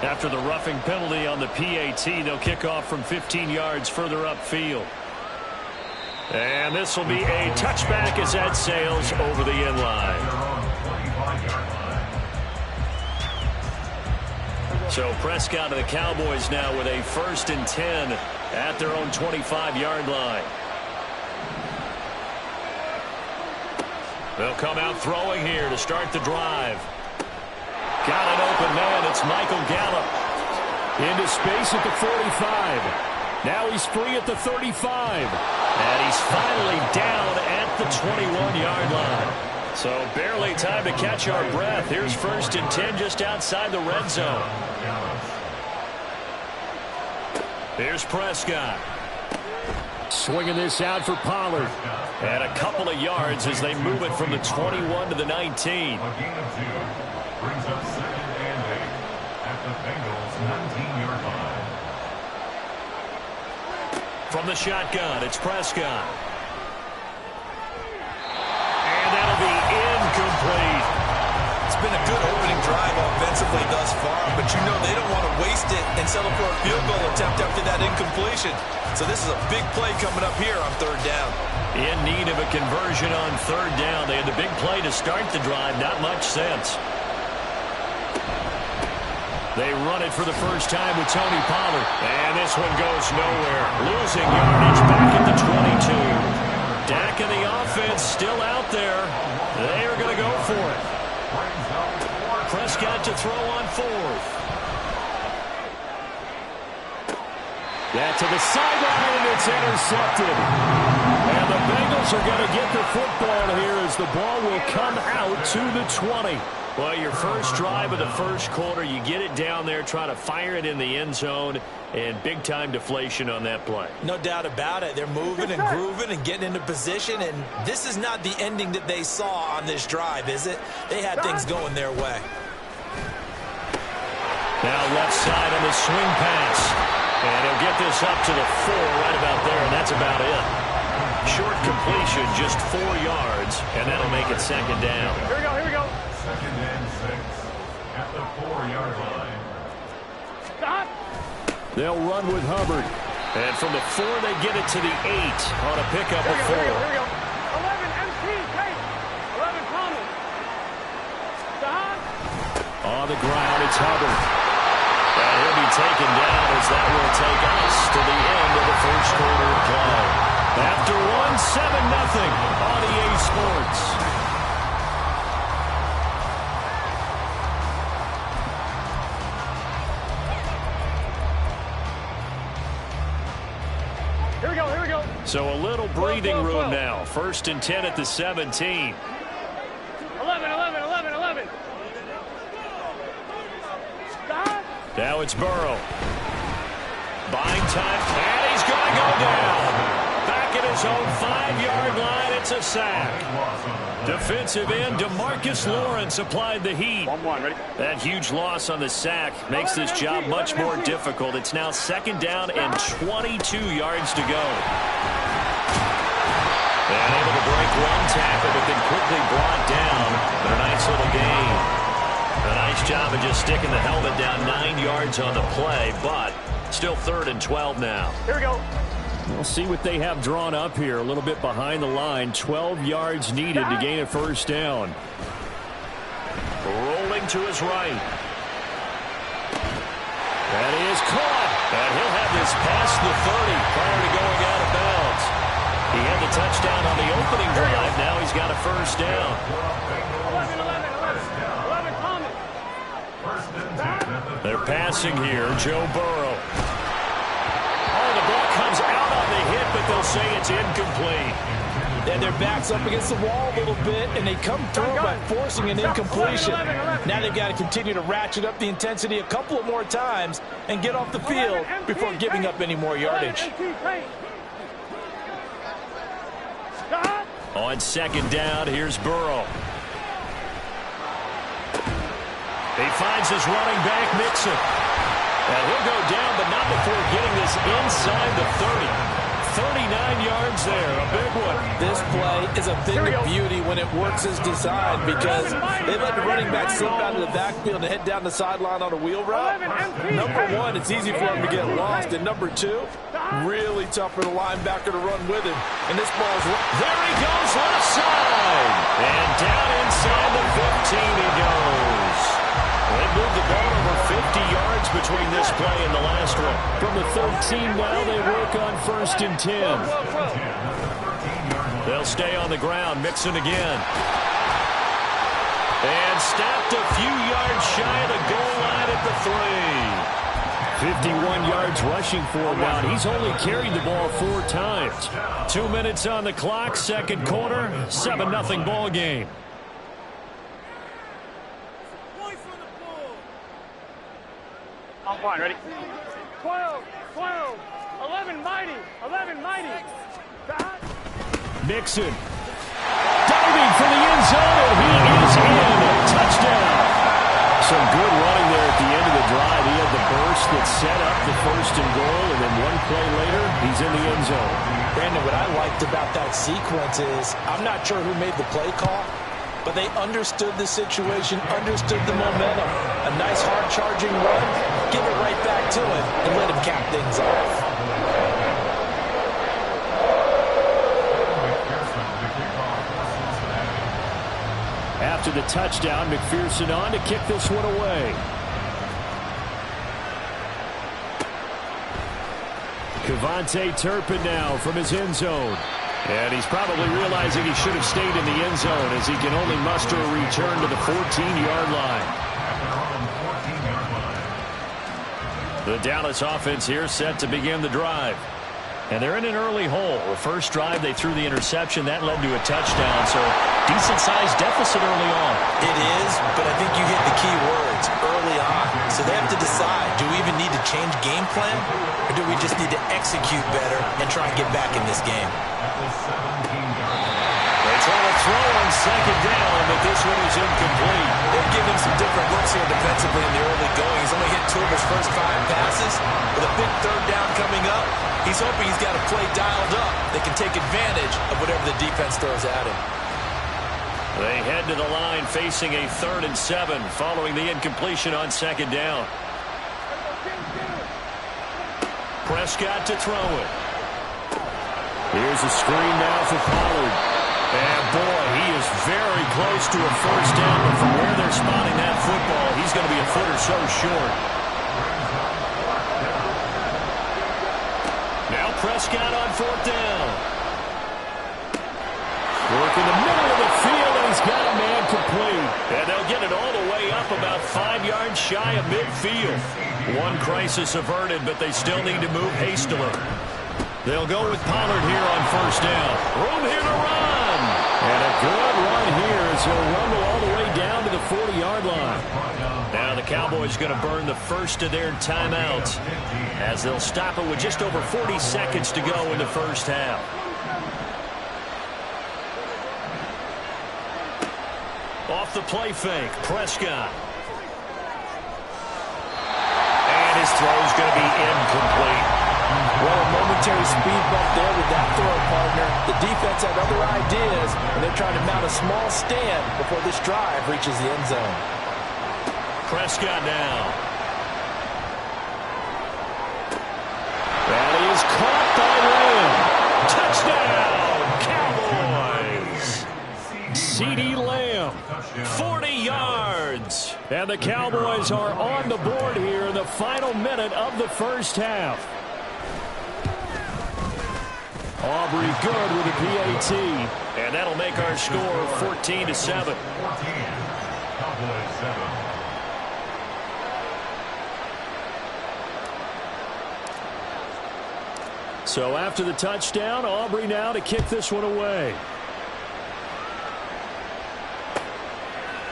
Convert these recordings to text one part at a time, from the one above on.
After the roughing penalty on the PAT, they'll kick off from 15 yards further upfield. And this will be a touchback as that sails over the end line. So Prescott and the Cowboys now with a 1st and 10 at their own 25-yard line. They'll come out throwing here to start the drive. Got an open man. It's Michael Gallup. Into space at the 45. Now he's free at the 35. And he's finally down at the 21-yard line. So barely time to catch our breath. Here's 1st and 10 just outside the red zone. Here's Prescott. Swinging this out for Pollard. And a couple of yards as they move it from the 21 to the 19. Brings up 2nd and 8 at the Bengals 19-yard line. From the shotgun, it's Prescott. And that'll be incomplete. It's been a good opening drive offensively thus far, but you know they don't want to waste it and settle for a field goal attempt after that incompletion. So this is a big play coming up here on 3rd down. In need of a conversion on 3rd down. They had the big play to start the drive. Not much sense. They run it for the first time with Tony Pollard. And this one goes nowhere. Losing yardage back at the 22. Dak and the offense still out there. They are going to go for it. Prescott to throw on 4th. That to the sideline, and it's intercepted. And the Bengals are going to get the football here as the ball will come out to the 20. Well, your first drive of the first quarter, you get it down there, try to fire it in the end zone, and big-time deflation on that play. No doubt about it. They're moving and grooving and getting into position, and this is not the ending that they saw on this drive, is it? They had things going their way. Now left side on the swing pass. And he'll get this up to the 4 right about there, and that's about it. Short completion, just 4 yards, and that'll make it 2nd down. Here we go, here we go. 2nd and 6 at the 4-yard line. Stop. They'll run with Hubbard. And from the 4, they get it to the 8 on a pickup of 4. Here we go. 11 MT, Tate. 11 Thomas. Stop. On the ground, it's Hubbard. And he'll be taken down as that will take us to the end of the first quarter of play. After 1-7-0 on EA Sports. Here we go, here we go. So a little breathing room now. 1st and 10 at the 17. 11. Stop. Now it's Burrow. Buying time, and he's going to go down. Back at his own 5-yard line, it's a sack. Defensive end DeMarcus Lawrence applied the heat. 1-1, ready? That huge loss on the sack makes this job much more difficult. It's now 2nd down and 22 yards to go. And able to break one tackle, but then quickly brought down. But a nice little gain. A nice job of just sticking the helmet down 9 yards on the play, but still 3rd and 12 now. Here we go. We'll see what they have drawn up here. A little bit behind the line. 12 yards needed to gain a 1st down. Rolling to his right. And he is caught. And he'll have this past the 30 prior to going out of bounds. He had the touchdown on the opening drive. Now he's got a 1st down. 11 Thomas. They're passing here. Joe Burrow. Oh, the ball comes out on the hit, but they'll say it's incomplete. And their back's up against the wall a little bit, and they come through by forcing an incompletion. Now they've got to continue to ratchet up the intensity a couple of more times and get off the field before giving up any more yardage. On 2nd down, here's Burrow. He finds his running back, Mixon. And he'll go down, but not before getting this inside the 30. 39 yards there, a big one. This play is a thing of beauty when it works as designed because they let the running back slip out of the backfield and head down the sideline on a wheel route. Number one, it's easy for him to get lost. And number two, really tough for the linebacker to run with him. And this ball's there he goes, left side. And down inside the 15 he goes. They moved the ball over 50 yards between this play and the last one. From the 13 now, they work on 1st and 10. They'll stay on the ground, Mixon again. And stopped a few yards shy of the goal line at the 3. 51 yards rushing for him now. He's only carried the ball 4 times. 2 minutes on the clock, second quarter, 7-0 ball game. On point, ready? 12, 12, 11 mighty, 11 mighty. Mixon diving for the end zone, and he is in. A touchdown. Some good running there at the end of the drive. He had the burst that set up the 1st and goal, and then one play later, he's in the end zone. Brandon, what I liked about that sequence is I'm not sure who made the play call, but they understood the situation, understood the momentum. A nice hard-charging run, give it right back to him, and let him cap things off. After the touchdown, McPherson on to kick this one away. Kevontae Turpin now from his end zone. And he's probably realizing he should have stayed in the end zone as he can only muster a return to the 14-yard line. The Dallas offense here set to begin the drive. And they're in an early hole. The first drive, they threw the interception. That led to a touchdown, so decent-sized deficit early on. It is, but I think you hit the key words early on. So they have to decide, do we even need to change game plan, or do we just need to execute better and try and get back in this game? They try to throw on second down, but this one is incomplete. They've given him some different looks here defensively in the early going. He's only hit 2 of his first 5 passes. With a big third down coming up, he's hoping he's got a play dialed up that can take advantage of whatever the defense throws at him. They head to the line facing a 3rd and 7 following the incompletion on second down. Prescott to throw it. Here's a screen now for Pollard. And boy, he is very close to a first down, but from where they're spotting that football, he's going to be a foot or so short. Now Prescott on 4th down. Work in the middle of the field, and he's got a man complete. And they'll get it all the way up about 5 yards shy of midfield. One crisis averted, but they still need to move hastily. They'll go with Pollard here on first down. Room here to run. And a good run here as he'll rumble all the way down to the 40-yard line. Now the Cowboys going to burn the first of their timeouts as they'll stop it with just over 40 seconds to go in the first half. Off the play fake, Prescott. And his throw's going to be incomplete. Well, a momentary speed bump there with that throw, partner. The defense had other ideas, and they're trying to mount a small stand before this drive reaches the end zone. Prescott now. And he is caught by Lamb. Touchdown, Cowboys. CeeDee Lamb, 40 yards. And the Cowboys are on the board here in the final minute of the first half. Aubrey good with a PAT. And that'll make our score 14-7. So after the touchdown, Aubrey now to kick this one away.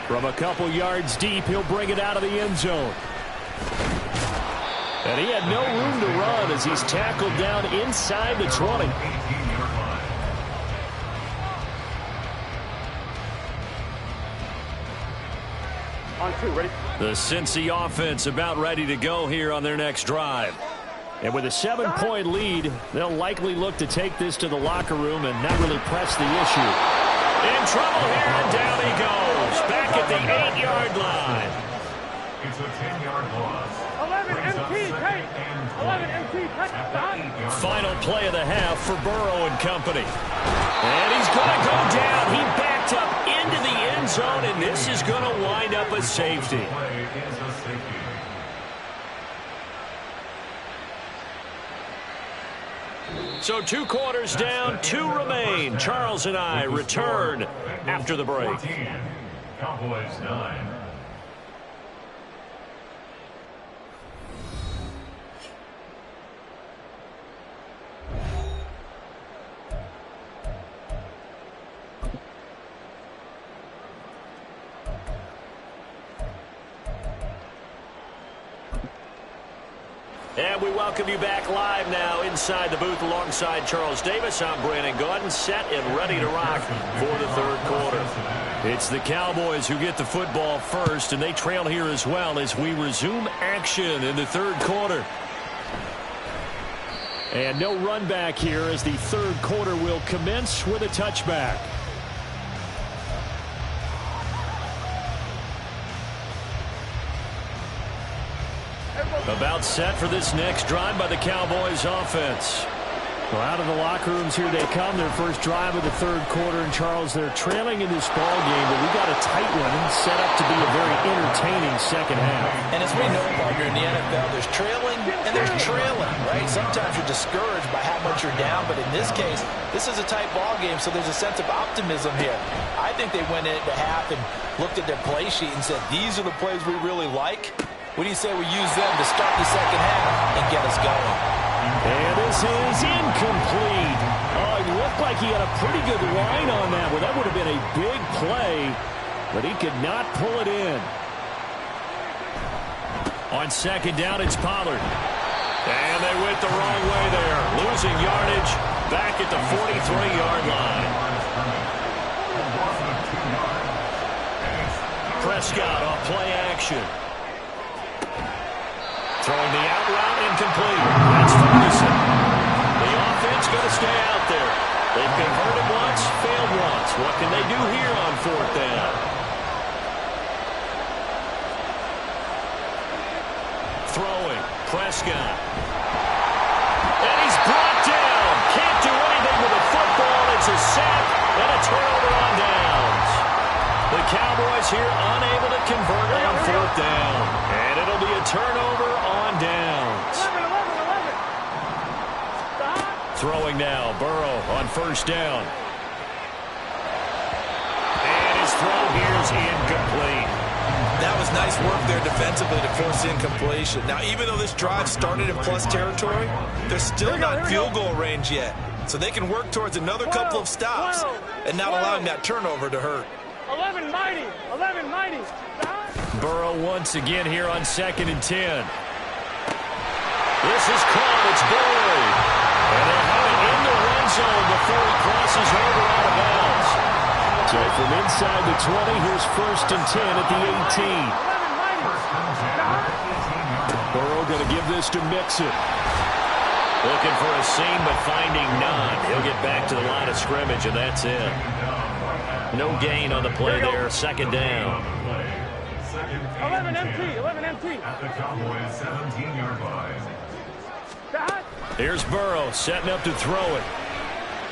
From a couple yards deep, he'll bring it out of the end zone. And he had no room to run as he's tackled down inside the 20. On 2, ready? The Cincy offense about ready to go here on their next drive. And with a 7-point lead, they'll likely look to take this to the locker room and not really press the issue. In trouble here, and down he goes. Back at the 8-yard line. It's a 10-yard loss. 11 MT, take. 11 MT, touchdown. Final play of the half for Burrow and company. And he's going to go down. He backed up into the end zone, and this is going to wind up a safety. Play is a safety. So 2 quarters down, 2 remain. Charles and I return after the break. 14, Cowboys 9. And we welcome you back live now inside the booth alongside Charles Davis. I'm Brandon Gaudin, set and ready to rock for the third quarter. It's the Cowboys who get the football first, and they trail here as well as we resume action in the third quarter. And no run back here as the third quarter will commence with a touchback. About set for this next drive by the Cowboys offense. Well, out of the locker rooms here they come. Their first drive of the third quarter. And, Charles, they're trailing in this ball game, but we got a tight one set up to be a very entertaining second half. And as we know, partner, in the NFL, there's trailing and there's trailing, right? Sometimes you're discouraged by how much you're down, but in this case, this is a tight ball game, so there's a sense of optimism here. I think they went into half and looked at their play sheet and said, these are the plays we really like. What do you say we use them to start the second half and get us going? And this is incomplete. Oh, it looked like he had a pretty good line on that one. That would have been a big play, but he could not pull it in. On second down, it's Pollard. And they went the wrong way there. Losing yardage back at the 43-yard line. Prescott off play action. Throwing the out route incomplete. That's Ferguson. The offense going to stay out there. They've converted once, failed once. What can they do here on fourth down? Throwing. Prescott. And he's brought down. Can't do anything with the football. It's a sack and a turnover on downs. The Cowboys here unable to convert on fourth down. And it'll be a turnover on downs. 11. Throwing now, Burrow on first down. And his throw here is incomplete. That was nice work there defensively to force incompletion. Now, even though this drive started in plus territory, they're still not in field goal range yet. So they can work towards another couple of stops and not allowing that turnover to hurt. 11 mighty. 11 mighty. Burrow once again here on 2nd and 10. This is caught. It's Boyd. And they'll have it in the red zone before he crosses over out of bounds. So from inside the 20, here's 1st and 10 at the 18. Burrow going to give this to Mixon. Looking for a seam, but finding none. He'll get back to the line of scrimmage, and that's it. No gain on the play there. 2nd down. 11 MT. 11 MT. At the Cowboys 17-yard line. Here's Burrow setting up to throw it.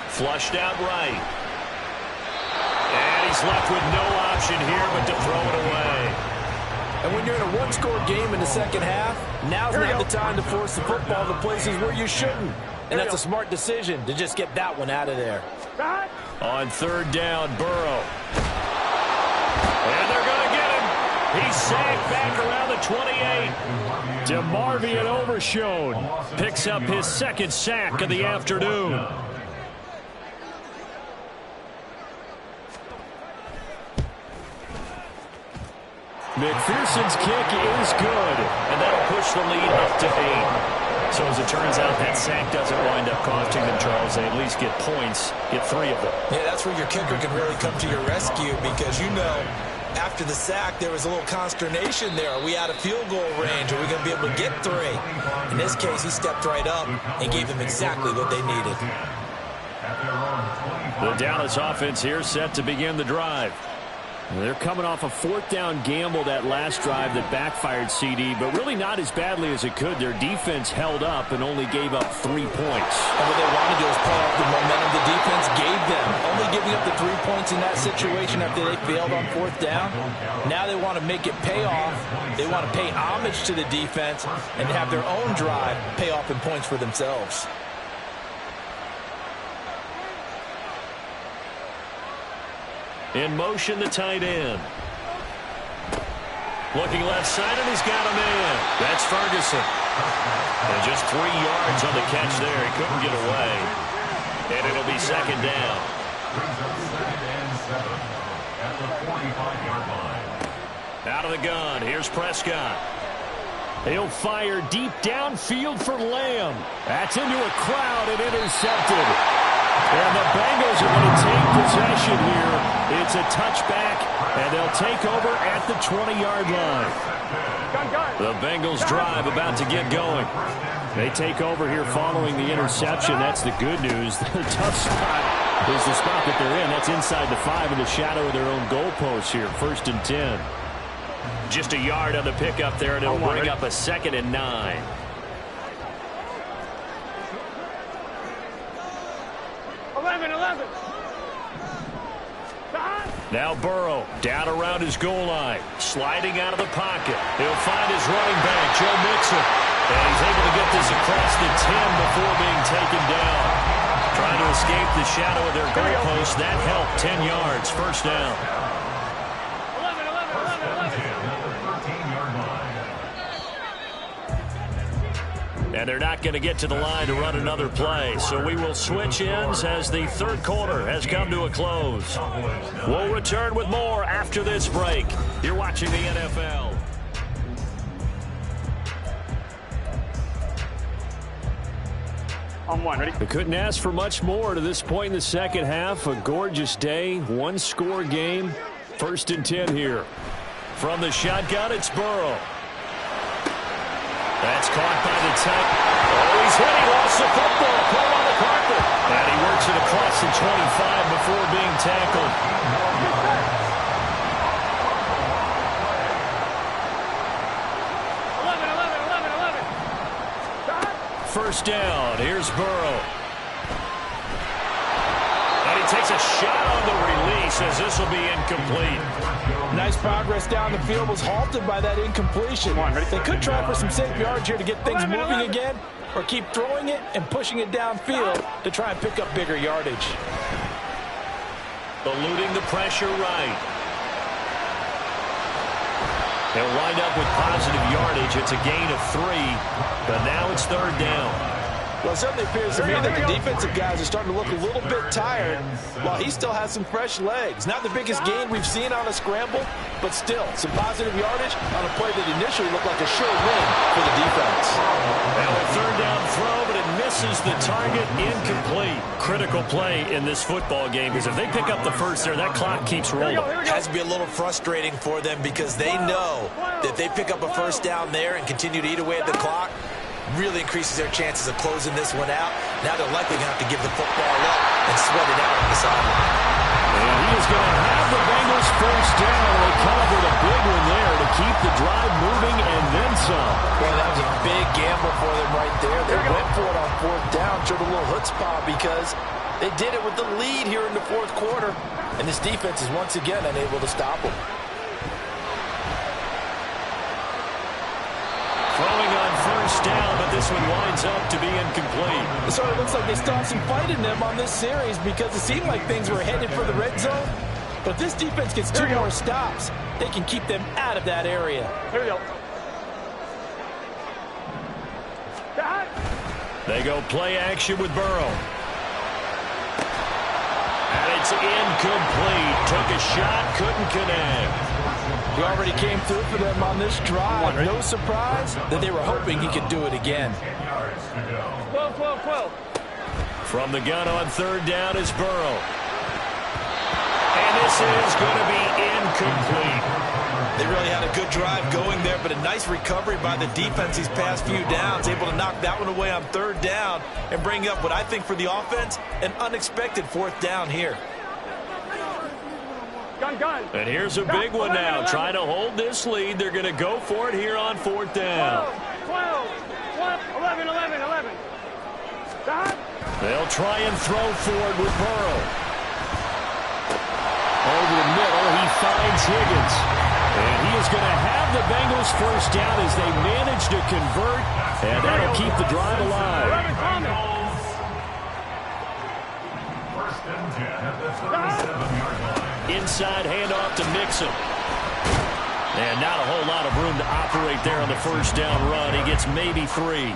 Flushed out right. And he's left with no option here but to throw it away. And when you're in a one-score game in the second half, now's not the time to force the football to places where you shouldn't. And that's a smart decision to just get that one out of there. On 3rd down, Burrow. And they're going to get him. He's sacked back around the 28. DeMarvion Overshown picks up his 2nd sack of the afternoon. McPherson's kick is good, and that'll push the lead up to 8. So as it turns out, that sack doesn't wind up costing them, Charles. They at least get points, get 3 of them. Yeah, that's where your kicker can really come to your rescue because you know after the sack, there was a little consternation there. Are we out of field goal range? Are we going to be able to get 3? In this case, he stepped right up and gave them exactly what they needed. The Dallas offense here set to begin the drive. They're coming off a 4th down gamble that last drive that backfired CD, but really not as badly as it could. Their defense held up and only gave up 3 points. And what they wanted to do was play off the momentum the defense gave them. Only giving up the 3 points in that situation after they failed on 4th down. Now they want to make it pay off. They want to pay homage to the defense and have their own drive pay off in points for themselves. In motion, the tight end. Looking left side, and he's got a man. That's Ferguson. And just 3 yards on the catch there. He couldn't get away. And it'll be 2nd down. Brings up 2nd and 7 at the 45-yard line. Out of the gun, here's Prescott. He'll fire deep downfield for Lamb. That's into a crowd and intercepted. And the Bengals are going to take possession here. It's a touchback, and they'll take over at the 20-yard line. The Bengals drive about to get going. They take over here following the interception. That's the good news. The tough spot is the spot that they're in. That's inside the 5 in the shadow of their own goalpost here. 1st and 10. Just a yard on the pickup there, and it'll bring up a 2nd and 9. Now Burrow down around his goal line, sliding out of the pocket. He'll find his running back, Joe Mixon, and he's able to get this across the 10 before being taken down. Trying to escape the shadow of their goalpost. That helped. 10 yards, 1st down. 13-yard line. And they're not going to get to the line to run another play. So we will switch ends as the 3rd quarter has come to a close. We'll return with more after this break. You're watching the NFL. On 1, ready? We couldn't ask for much more to this point in the 2nd half. A gorgeous day, 1-score game. 1st and 10 here. From the shotgun, it's Burrow. That's caught by the tight. Oh, he's hit. He lost the football. Put him on the carpet. And he works it across the 25 before being tackled. 11. 1st down. Here's Burrow. And he takes a shot on the release as this will be incomplete. Nice progress down the field, was halted by that incompletion. They could try for some safe yards here to get things moving again, or keep throwing it and pushing it downfield to try and pick up bigger yardage. Eluding the pressure right. They'll wind up with positive yardage. It's a gain of 3, but now it's 3rd down. Well, it certainly appears to me that the defensive guys are starting to look a little bit tired while he still has some fresh legs. Not the biggest gain we've seen on a scramble, but still some positive yardage on a play that initially looked like a sure win for the defense. Now a 3rd down throw, but it misses the target. Incomplete. Critical play in this football game because if they pick up the 1st there, that clock keeps rolling. It has to be a little frustrating for them because they know that if they pick up a 1st down there and continue to eat away at the clock, really increases their chances of closing this one out. Now they're likely going to have to give the football up and sweat it out on the sideline. And he is going to have the Bengals 1st down. They come up with a big one there to keep the drive moving and then some. Well, that was a big gamble for them right there. They went for it on 4th down, showed a little chutzpah because they did it with the lead here in the 4th quarter. And this defense is once again unable to stop them. Throwing on 1st down, but this one winds up to be incomplete. It sort of looks like they still have some fight in them on this series because it seemed like things were headed for the red zone. But if this defense gets 2 more stops, they can keep them out of that area. Here we go. They go play action with Burrow. And it's incomplete. Took a shot, couldn't connect. He already came through for them on this drive. No surprise that they were hoping he could do it again. 12. From the gun on 3rd down is Burrow. And this This is going to be incomplete. They really had a good drive going there, but a nice recovery by the defense these past few downs, able to knock that one away on third down and bring up what I think for the offense, an unexpected fourth down here. And here's a big one now. Trying to hold this lead. They're going to go for it here on fourth down. 12, 11. They'll try and throw forward with Burrow. Over the middle, he finds Higgins. And he is going to have the Bengals first down as they manage to convert. And that'll keep the drive alive. First and 10 at the 37-yard line. Inside handoff to Mixon. And not a whole lot of room to operate there on the first down run. He gets maybe 3.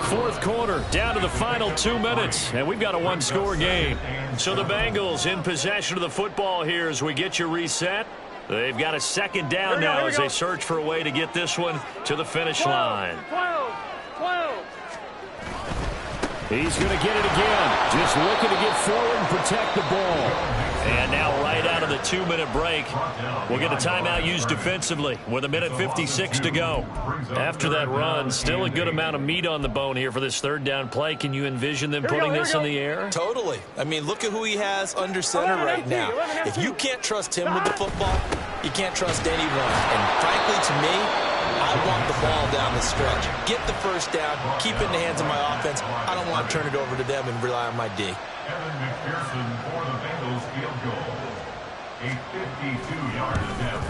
Fourth quarter, down to the final 2 minutes, and we've got a one-score game. So the Bengals in possession of the football here as we get you reset. They've got a second down now as they search for a way to get this one to the finish line. 12. He's going to get it again. Just looking to get forward and protect the ball. And now right out of the 2-minute break, we'll get a timeout used defensively with 1:56 to go. After that run, still a good amount of meat on the bone here for this third down play. Can you envision them putting this in the air? Totally. I mean, look at who he has under center right now. If you can't trust him with the football, you can't trust anyone. And frankly, to me, I want the ball down the stretch. Get the first down, keep it in the hands of my offense. I don't want to turn it over to them and rely on my D. Evan McPherson for the Bengals field goal. A 52-yard attempt.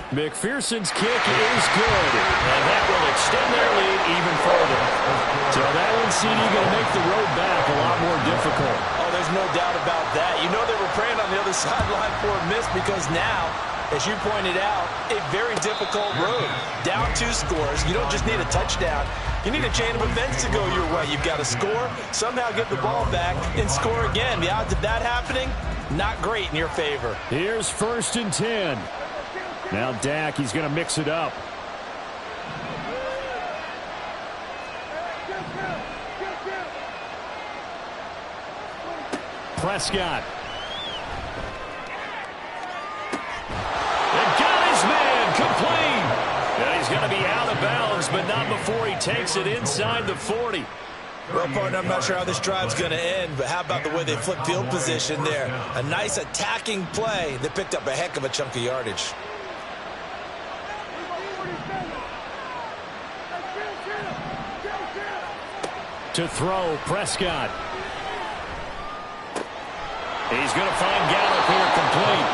McPherson's kick is good, and that will extend their lead even further. So that one, CD, going to make the road back a lot more difficult. Oh, there's no doubt about that. You know they were praying on the other sideline for a miss because now, as you pointed out, a very difficult road. Down 2 scores. You don't just need a touchdown. You need a chain of events to go your way. You've got to score, somehow get the ball back, and score again. The odds of that happening, not great in your favor. Here's first and 10. Now Dak, he's going to mix it up. Prescott. And got his man complete. And he's going to be out of bounds, but not before he takes it inside the 40. Well, partner, I'm not sure how this drive's going to end, but how about the way they flip field position there? A nice attacking play that picked up a heck of a chunk of yardage. To throw, Prescott. He's going to find Gallup here complete.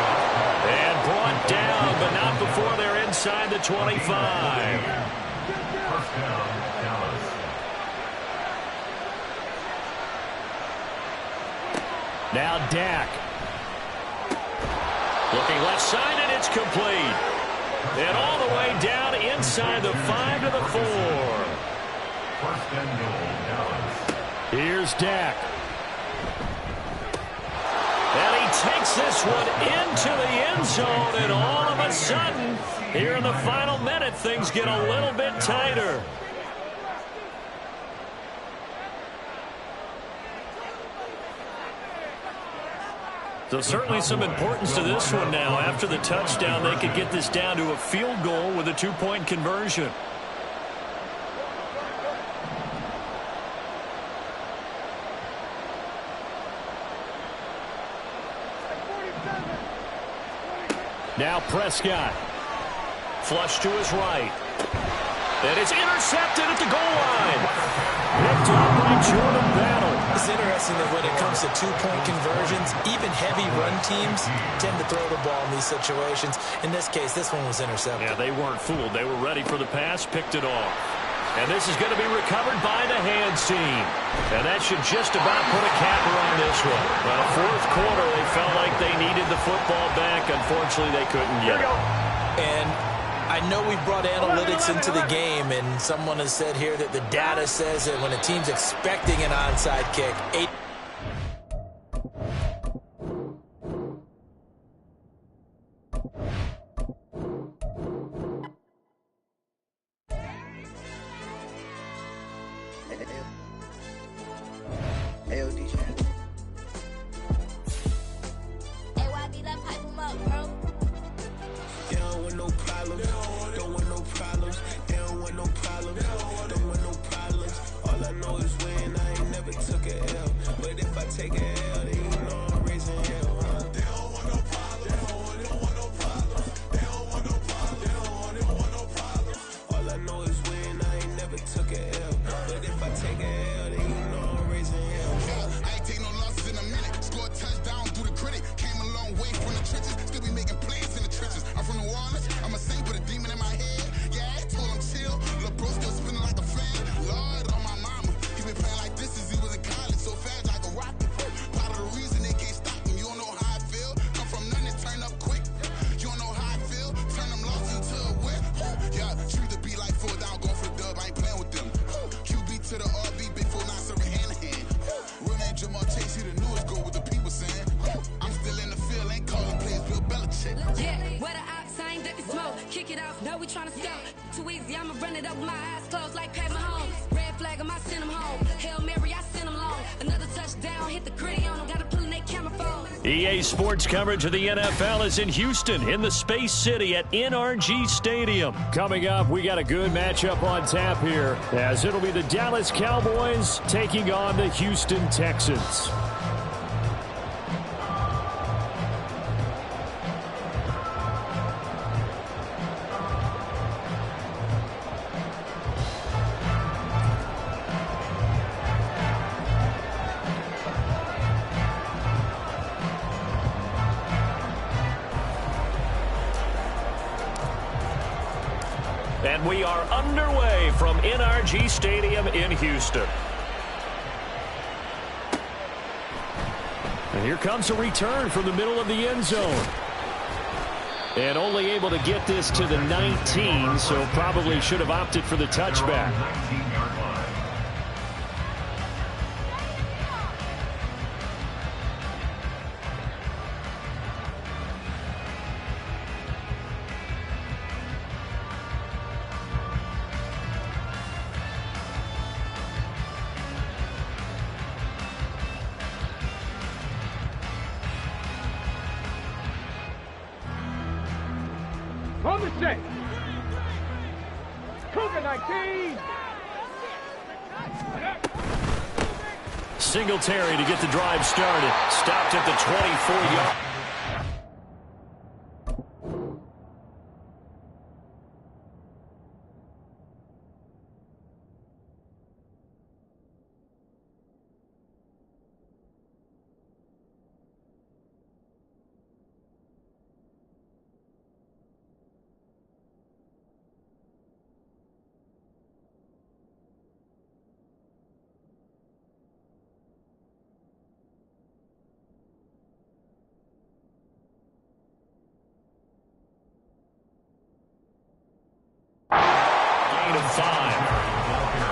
And brought down, but not before they're inside the 25. First down, Dallas. Now Dak. Looking left side, and it's complete. And all the way down inside the 5 to the 4. First and goal, Dallas. Here's Dak. And he takes this one into the end zone, and all of a sudden, here in the final minute, things get a little bit tighter. So certainly some importance to this one now. After the touchdown, they could get this down to a field goal with a 2-point conversion. Now Prescott. Flush to his right. And it's intercepted at the goal line. Picked up by Jordan Battle. It's interesting that when it comes to 2-point conversions, even heavy run teams tend to throw the ball in these situations. In this case, this one was intercepted. Yeah, they weren't fooled. They were ready for the pass, picked it off. And this is going to be recovered by the hands team. And that should just about put a capper on this one. Well, fourth quarter, they felt like they needed the football back. Unfortunately, they couldn't get it. And I know we brought analytics into the game, and someone has said here that the data says that when a team's expecting an onside kick, smoke, kick it off, know we tryna scout. Too easy, I'ma run it up with my eyes closed like Pat Mahomes. Red flag, I send him home. Hail Mary, I send him long. Another touchdown, hit the gritty on him. Gotta pull in that camera phone. EA Sports coverage of the NFL is in Houston, in the Space City at NRG Stadium. Coming up, we got a good matchup on tap here, as it'll be the Dallas Cowboys taking on the Houston Texans. And we are underway from NRG Stadium in Houston. And here comes a return from the middle of the end zone. And only able to get this to the 19, so probably should have opted for the touchback. 19-yard line. From the six. Cougar 19. Singletary to get the drive started. Stopped at the 24-yard.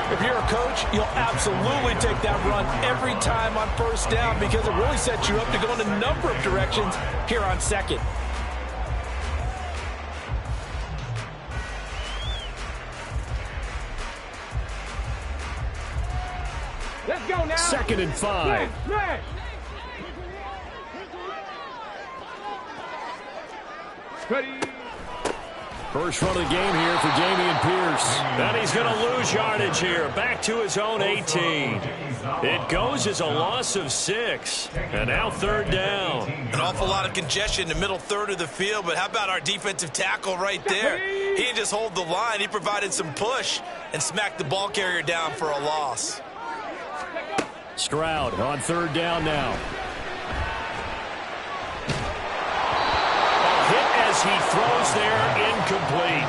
If you're a coach, you'll absolutely take that run every time on first down because it really sets you up to go in a number of directions here on second. Let's go now. 2nd and 5. Smash. Ready. First run of the game here for Dameon Pierce. And he's going to lose yardage here. Back to his own 18. It goes as a loss of 6. And now 3rd down. An awful lot of congestion in the middle third of the field, but how about our defensive tackle right there? He didn't just hold the line. He provided some push and smacked the ball carrier down for a loss. Stroud on 3rd down now. As he throws there, incomplete.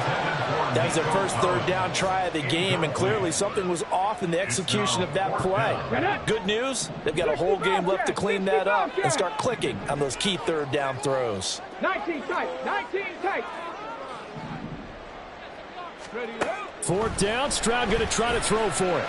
That was their first 3rd down try of the game, and clearly something was off in the execution of that play. Good news, they've got a whole game left to clean that up and start clicking on those key 3rd down throws. 19 tight. 19 tight. 4th down, Stroud going to try to throw for it.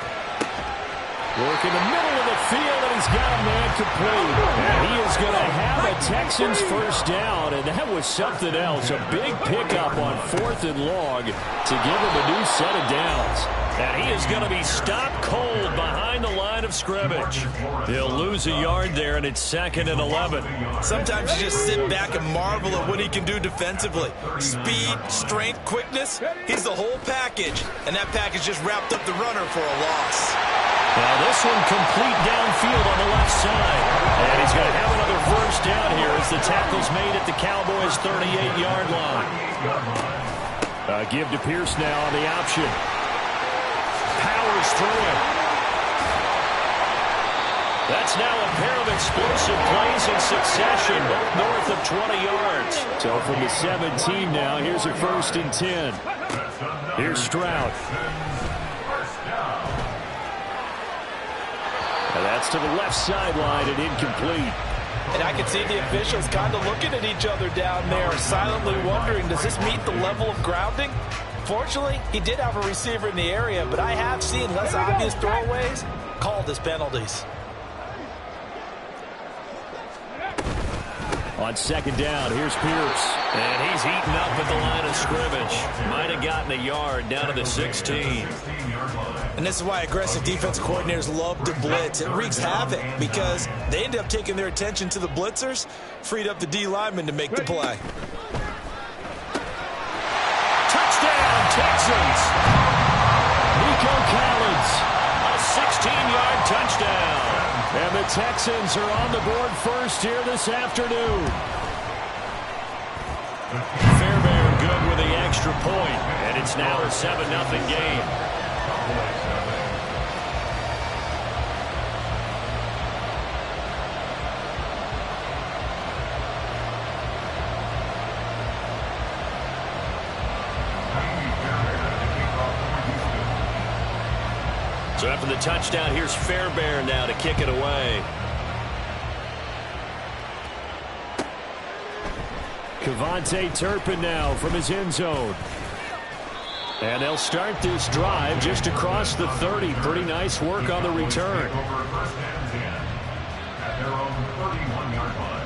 Work in the middle of the field, and he's got a man complete. And he is going to have a Texans first down, and that was something else. A big pickup on 4th and long to give him a new set of downs. And he is going to be stopped cold behind the line of scrimmage. He'll lose a yard there, and it's 2nd and 11. Sometimes you just sit back and marvel at what he can do defensively. Speed, strength, quickness, he's the whole package. And that package just wrapped up the runner for a loss. Now this one complete downfield on the left side. And he's going to have another first down here as the tackle's made at the Cowboys' 38-yard line. Give to Pierce now on the option. Powers through it. That's now a pair of explosive plays in succession, both north of 20 yards. So from the 17 now, here's a 1st and 10. Here's Stroud. And that's to the left sideline and incomplete. And I can see the officials kind of looking at each other down there, silently wondering, does this meet the level of grounding? Fortunately, he did have a receiver in the area, but I have seen less obvious throwaways called as penalties. On second down, here's Pierce. And he's eaten up at the line of scrimmage. Might have gotten a yard down to the 16. And this is why aggressive defensive coordinators love to blitz. It wreaks havoc because they end up taking their attention to the blitzers, freed up the D lineman to make the play. Touchdown, Texans! Nico Collins, a 16-yard touchdown. And the Texans are on the board first here this afternoon. Fairbairn good with the extra point, and it's now a 7-0 game. So after the touchdown, here's Fairbairn now to kick it away. KaVontae Turpin now from his end zone. And they'll start this drive just across the 30. Pretty nice work on the return. At their own 31-yard line.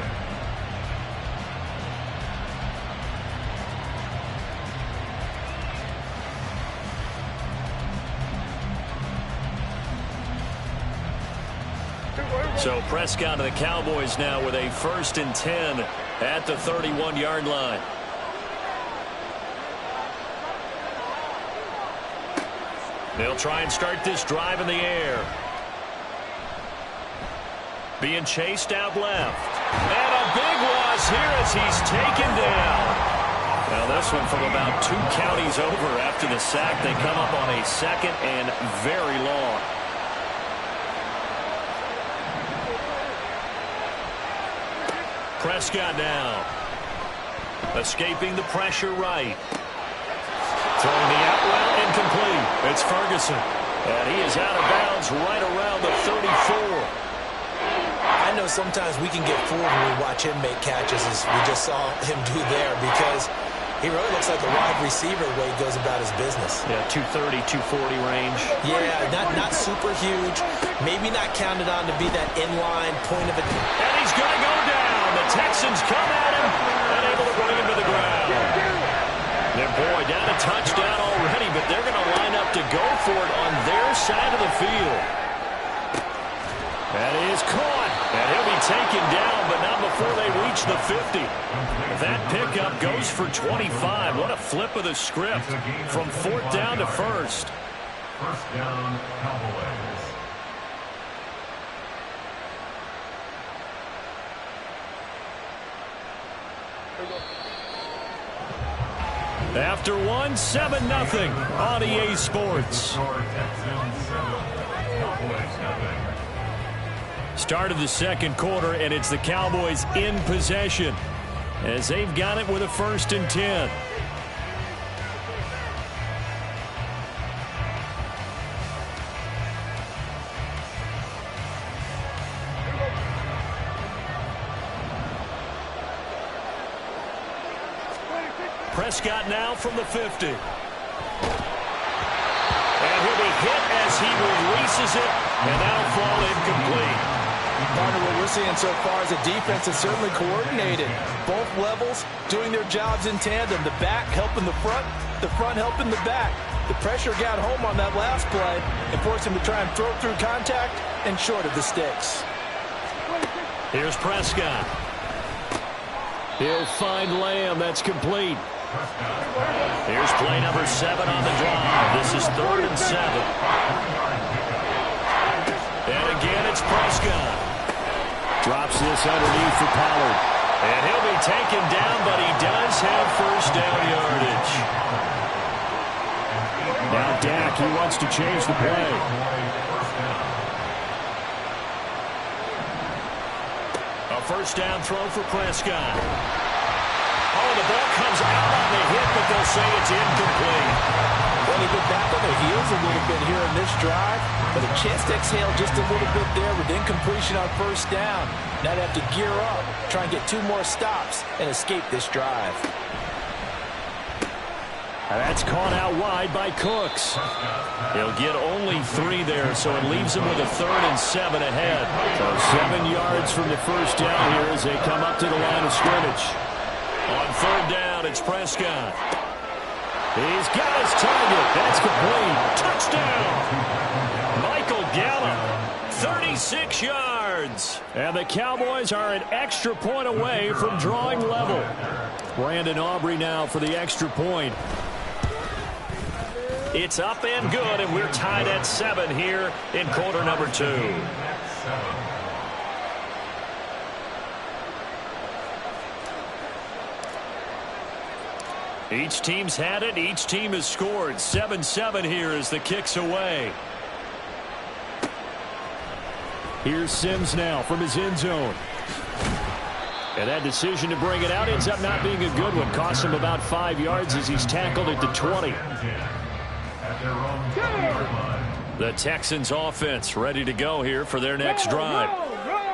So Prescott and the Cowboys now with a 1st and 10 at the 31-yard line. They'll try and start this drive in the air. Being chased out left. And a big loss here as he's taken down. Now this one from about 2 counties over after the sack. They come up on a 2nd and very long. Prescott now. Escaping the pressure right. Throwing the out route incomplete. It's Ferguson. And he is out of bounds right around the 34. I know sometimes we can get fooled when we watch him make catches, as we just saw him do there, because he really looks like a wide receiver the way he goes about his business. Yeah, 230, 240 range. Yeah, not super huge. Maybe not counted on to be that inline point of attack. And he's going to go down. The Texans come at him and able to bring him to the ground. And boy, down a touchdown already, but they're going to line up to go for it on their side of the field. That is caught. And he'll be taken down, but not before they reach the 50. That pickup goes for 25. What a flip of the script from 4th down to 1st. 1st down, Cowboys. After one, 7-0 on EA Sports. Start of the 2nd quarter, and it's the Cowboys in possession as they've got it with a 1st and 10. Prescott now from the 50. And he'll be hit as he releases it, and that'll fall incomplete. Part of what we're seeing so far is a defense that's certainly coordinated. Both levels doing their jobs in tandem. The back helping the front helping the back. The pressure got home on that last play and forced him to try and throw through contact and short of the sticks. Here's Prescott. He'll find Lamb. That's complete. Here's play number 7 on the drive. This is 3rd and 7. And again, it's Prescott. Drops this underneath for Pollard. And he'll be taken down, but he does have 1st down yardage. Now Dak, he wants to change the play. A 1st down throw for Prescott. Oh, the ball comes out on the hit, but they'll say it's incomplete. Well, they get back on their heels a little bit here in this drive, but a chance to exhale just a little bit there with incompletion on 1st down. Now they have to gear up, try and get 2 more stops, and escape this drive. That's caught out wide by Cooks. He'll get only 3 there, so it leaves him with a 3rd and 7 ahead. So 7 yards from the first down here as they come up to the line of scrimmage. On 3rd down, it's Prescott. He's got his target. That's complete. Touchdown! Michael Gallup, 36 yards. And the Cowboys are an extra point away from drawing level. Brandon Aubrey now for the extra point. It's up and good, and we're tied at 7 here in quarter number 2. Each team's had it. Each team has scored. 7-7 here as the kick's away. Here's Sims now from his end zone. And that decision to bring it out ends up not being a good one. Costs him about 5 yards as he's tackled at the 20. The Texans offense ready to go here for their next drive.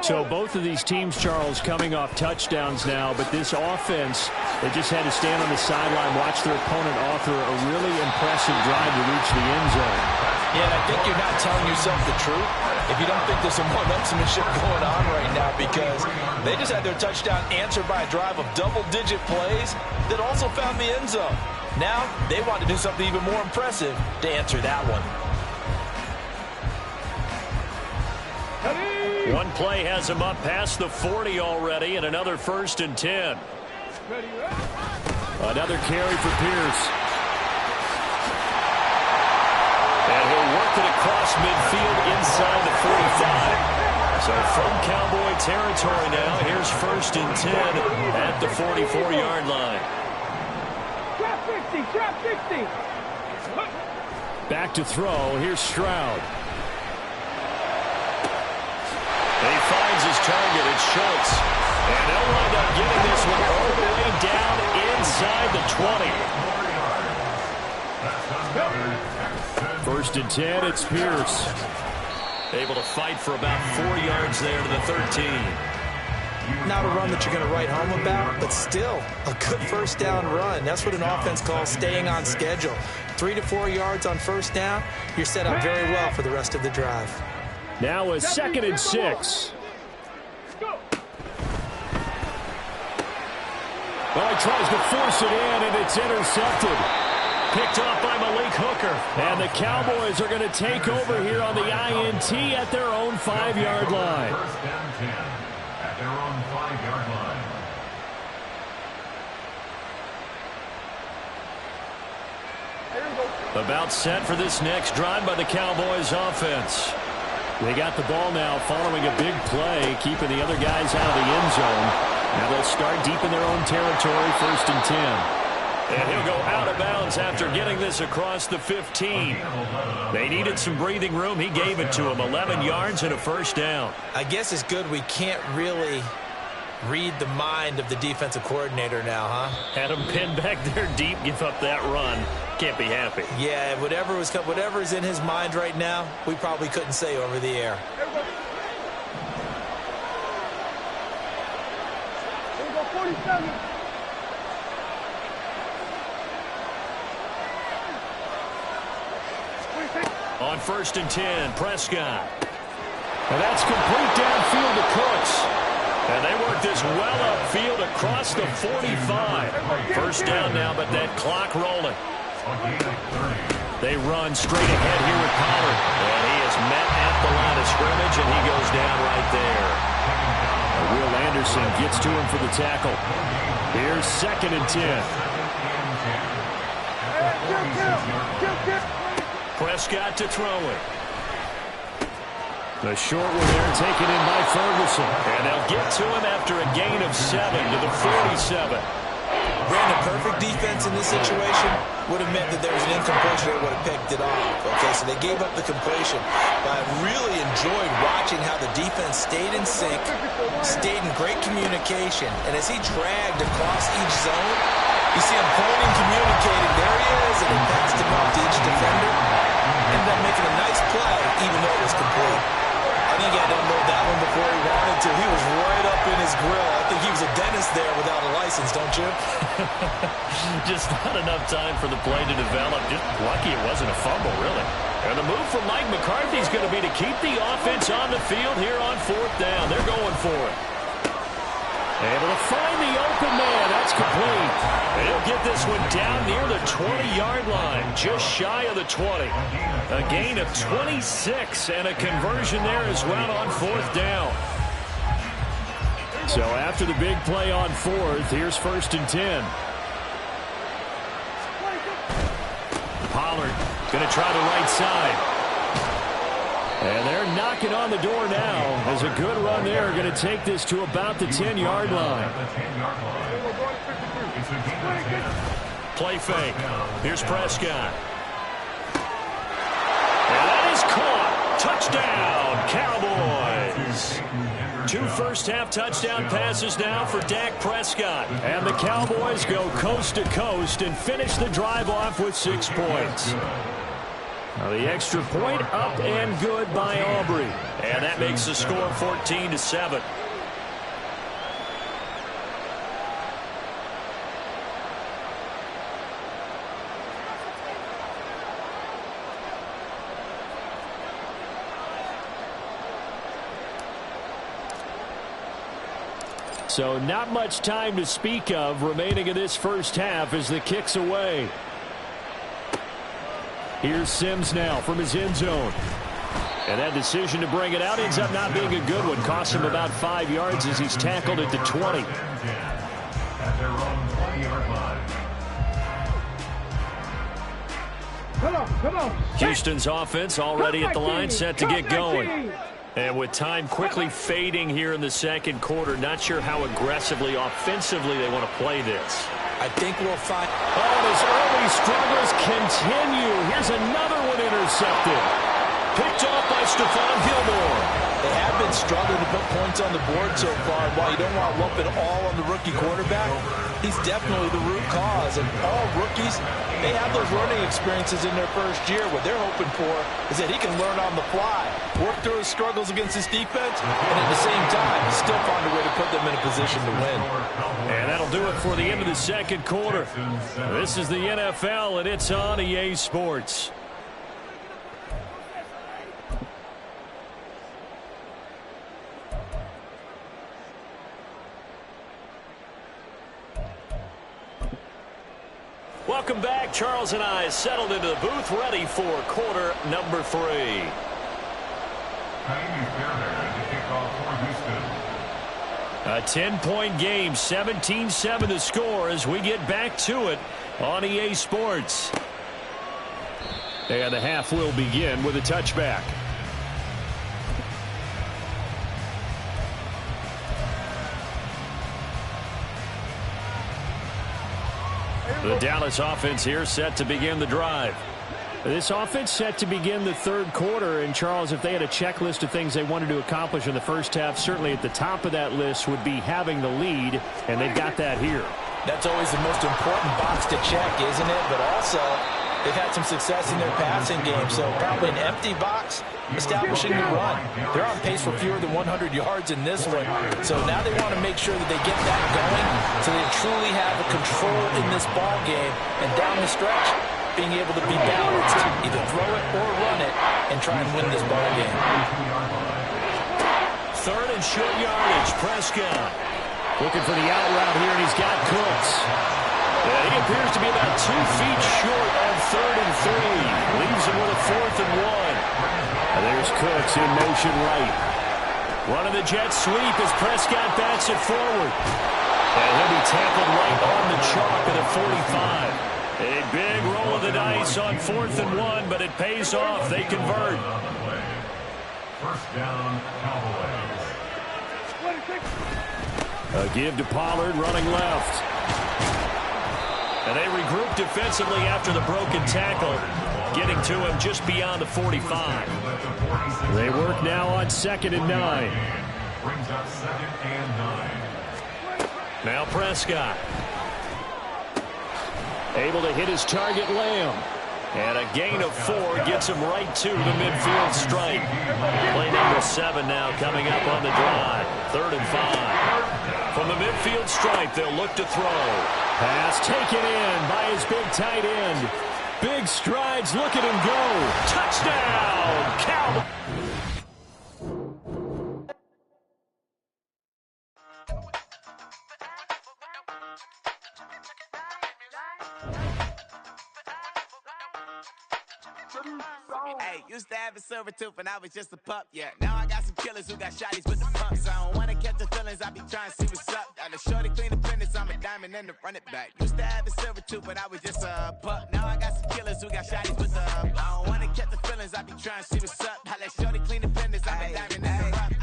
So both of these teams, Charles, coming off touchdowns now, but this offense, they just had to stand on the sideline, watch their opponent author a really impressive drive to reach the end zone. Yeah, and I think you're not telling yourself the truth if you don't think there's some one-upsmanship going on right now, because they just had their touchdown answered by a drive of double-digit plays that also found the end zone. Now, they want to do something even more impressive to answer that one. One play has him up past the 40 already, and another 1st and 10. Another carry for Pierce. And he'll work it across midfield inside the 45. So from Cowboy territory now, here's 1st and 10 at the 44-yard line. Drop 60. Back to throw. Here's Stroud. He finds his target. It's Schultz. And they'll wind up getting this one all the way down inside the 20. 1st and 10, it's Pierce. Able to fight for about 4 yards there to the 13. Not a run that you're going to write home about, but still a good 1st down run. That's what an offense calls staying on schedule. 3 to 4 yards on 1st down, you're set up very well for the rest of the drive. Now a 2nd and 6. Well, he tries to force it in, and it's intercepted. Picked off by Malik Hooker. And the Cowboys are going to take over here on the INT at their own 5-yard line. 1st down 10 at their own 5-yard line. About set for this next drive by the Cowboys offense. They got the ball now following a big play, keeping the other guys out of the end zone. Now they'll start deep in their own territory, 1st and 10. And he'll go out of bounds after getting this across the 15. They needed some breathing room. He gave it to them. 11 yards and a 1st down. I guess it's good we can't really read the mind of the defensive coordinator now, huh? Had him pinned back there deep, give up that run. Can't be happy. Yeah, whatever is in his mind right now, we probably couldn't say over the air. Here we go, 47. On 1st and 10, Prescott. And that's complete downfield to Cooks. And they work this well upfield across the 45. 1st down now, but that clock rolling. They run straight ahead here with Pollard. And he is met at the line of scrimmage, and he goes down right there. Will Anderson gets to him for the tackle. Here's 2nd and 10. Prescott to throw it. The short one there taken in by Ferguson. And they'll get to him after a gain of 7 to the 47. Brandon, perfect defense in this situation would have meant that there was an incompletion. They would have picked it off. Okay, so they gave up the completion. But I really enjoyed watching how the defense stayed in sync, stayed in great communication. And as he dragged across each zone, you see him pointing, communicating. There he is, and he passed him off to each defender. Ended up making a nice play, even though it was complete. I think he had to unload that one before he wanted to. He was right up in his grill. I think he was a dentist there without a license. license, don't you? Just not enough time for the play to develop. Just lucky it wasn't a fumble, really. And the move from Mike McCarthy is going to be to keep the offense on the field here on 4th down. They're going for it. Able to find the open man. That's complete. They'll get this one down near the 20-yard line, just shy of the 20. A gain of 26 and a conversion there as well on 4th down. So after the big play on 4th, here's 1st and 10. Pollard going to try the right side. And they're knocking on the door now. As a good run there, going to take this to about the 10-yard line. Play fake. Here's Prescott. And that is caught. Touchdown, Cowboys. 2 first-half touchdown passes now for Dak Prescott. And the Cowboys go coast to coast and finish the drive off with 6 points. Now the extra point up and good by Aubrey. And that makes the score 14-7. So not much time to speak of remaining in this first half as the kick's away. Here's Sims now from his end zone. And that decision to bring it out ends up not being a good one. Costs him about 5 yards as he's tackled at the 20. Come on. Houston's offense already at the line, set to get going. And with time quickly fading here in the second quarter, not sure how aggressively, offensively they want to play this. I think we'll find... Oh, his early struggles continue. Here's another one intercepted. Picked off by Stephon Gilmore. They have been struggling to put points on the board so far. While you don't want to lump it all on the rookie quarterback, he's definitely the root cause. And all rookies, they have those learning experiences in their first year. What they're hoping for is that he can learn on the fly, work through his struggles against his defense, and at the same time, still find a way to put them in a position to win. And that'll do it for the end of the second quarter. This is the NFL, and it's on EA Sports. Welcome back. Charles and I settled into the booth, ready for quarter number 3. A 10-point game, 17-7 the score as we get back to it on EA Sports. And the half will begin with a touchback. The Dallas offense here set to begin the drive. This offense set to begin the third quarter. And, Charles, if they had a checklist of things they wanted to accomplish in the first half, certainly at the top of that list would be having the lead, and they've got that here. That's always the most important box to check, isn't it? But also, they've had some success in their passing game, so probably an empty box establishing the run. They're on pace for fewer than 100 yards in this one, so now they want to make sure that they get that going so they truly have a control in this ball game, and down the stretch, being able to be balanced, either throw it or run it, and try and win this ball game. Third and short yardage, Prescott. Looking for the out route here, and he's got Cooks. And he appears to be about 2 feet short on 3rd and 3. Leaves him with a 4th and 1. And there's Cooks in motion right. Running the jet sweep as Prescott bats it forward. And he'll be tackled right on the chalk at the 45. A big roll of the dice on 4th and 1, but it pays off. They convert. First down, Cowboys. A give to Pollard running left. And they regroup defensively after the broken tackle, getting to him just beyond the 45. They work now on 2nd and 9. Brings up 2nd and 9. Now Prescott. Able to hit his target, Lamb. And a gain of 4 gets him right to the midfield stripe. Play number 7 now coming up on the drive. 3rd and 5. From the midfield stripe, they'll look to throw. Pass taken in by his big tight end. Big strides, look at him go. Touchdown, Cowboys. Hey, used to have a silver tooth and I was just a pup, yeah. Now I got some killers who got shotties with the pumps. I don't wanna catch the feelings, I be trying to see what's up. Got a shorty clean the fitness, I'm a diamond and to run it back. Used to have a silver tooth, but I was just a pup. Now I got some killers who got shotties with the I don't wanna catch the feelings, I be trying to see what's up. I let shorty clean the fitness, I'm a diamond and to run.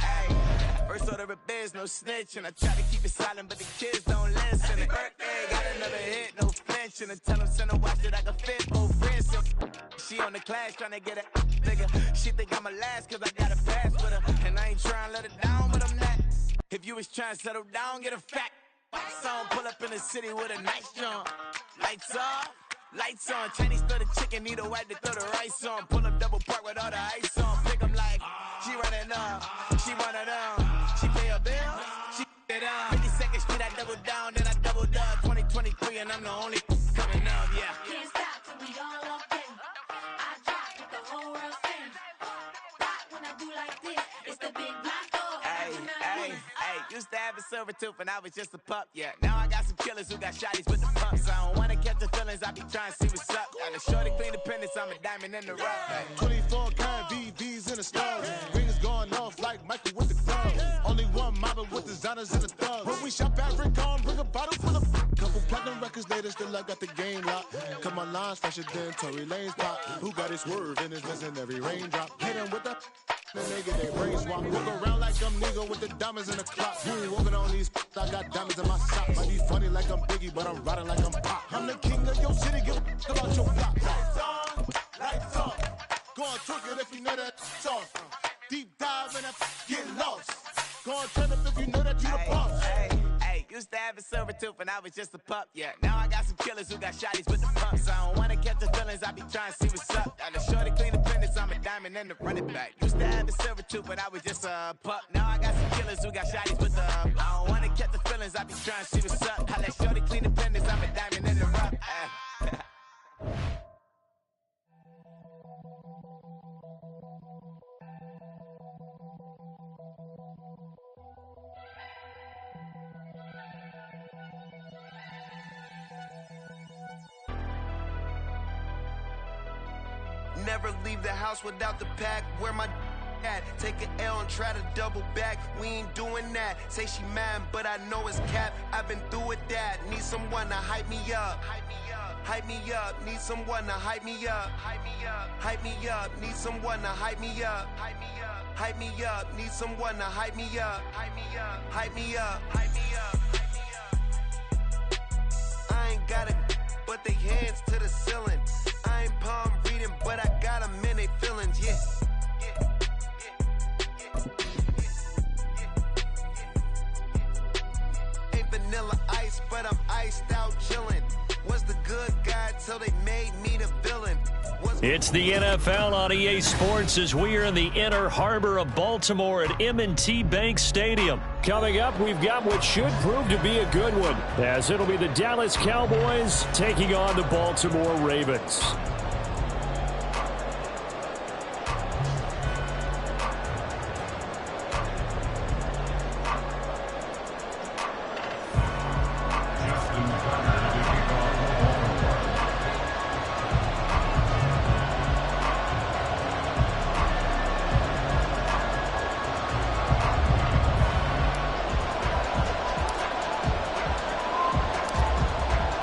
First order of biz, no snitch, and I try to keep it silent, but the kids don't listen. And birthday, got another hit, no flinch, and I tell them send a watch that I can fit, old friends. She on the class trying to get a nigga. She think I'm a last cause I got a pass with her. And I ain't trying to let her down, but I'm not. If you was trying to settle down, get a fat song. Pull up in the city with a nice jump. Lights off, lights on. Chinese throw the chicken, need a wipe to throw the rice on. Pull up double park with all the ice on. Pick 'em like, she running up, she running up. She pay a bill, she it up. 52nd Street, I double down, then I doubled up. 2023 and I'm the only coming up, yeah. Can't stop till we all up in. I drop with the whole world sing. Rock when I do like this, it's the big black dog. Hey, used to have a silver tooth and I was just a pup, yeah. Now I got some killers who got shotties with the pumps. I don't wanna catch the feelings, I be trying to see what's up. Got a shorty clean the pendants, I'm a diamond in the rough. Hey. 24 karat VVs in the stars. Rings going off like Michael with the clubs. Only one mobbing with designers in the thugs. When we shop at Rick on, bring a bottle full of couple platinum records later, still I got the game locked. Cut my lines fresher than Tory Lane's pop. Who got his swerve in his missing every raindrop. Hit him with the nigga, they brains swap. Walk around like I'm nigga with the diamonds in the clock. You ain't walking on these, I got diamonds in my socks. Might be funny like I'm Biggie, but I'm riding like I'm Pop. I'm the king of your city, give a about your block. Lights on, lights off. Go on, twerk it if you know that off. Deep dive and get lost. Go on, turn up if you know that you the boss. Used to have a silver tooth and I was just a pup, yeah. Now I got some killers who got shotties with the pumps. I don't wanna catch the feelings, I be trying to see what's up. Got a shorty clean the pendants, I'm a diamond and to run it back. Used to have a silver tooth, but I was just a pup. Now I got some killers who got shotties with the I don't wanna catch the feelings, I be trying to see what's up. I let shorty clean the pendants, I'm a diamond and to rough. Never leave the house without the pack. Where my at? Take an L and try to double back. We ain't doing that. Say she mad, but I know it's cap. I've been through with that. Need someone to hype me up. Hype me up. Need someone to hype me up. Hype me up. Need someone to hype me up. Hype me up. Need someone to hype me up. Hype me up. I ain't got it, but they hands to the ceiling. I ain't palm reading, but I got them in they feelings, yeah. Ain't vanilla ice, but I'm iced out chillin'. Was the good guy till they made me the villain. It's the NFL on EA Sports as we are in the Inner Harbor of Baltimore at M&T Bank Stadium. Coming up, we've got what should prove to be a good one, as it'll be the Dallas Cowboys taking on the Baltimore Ravens.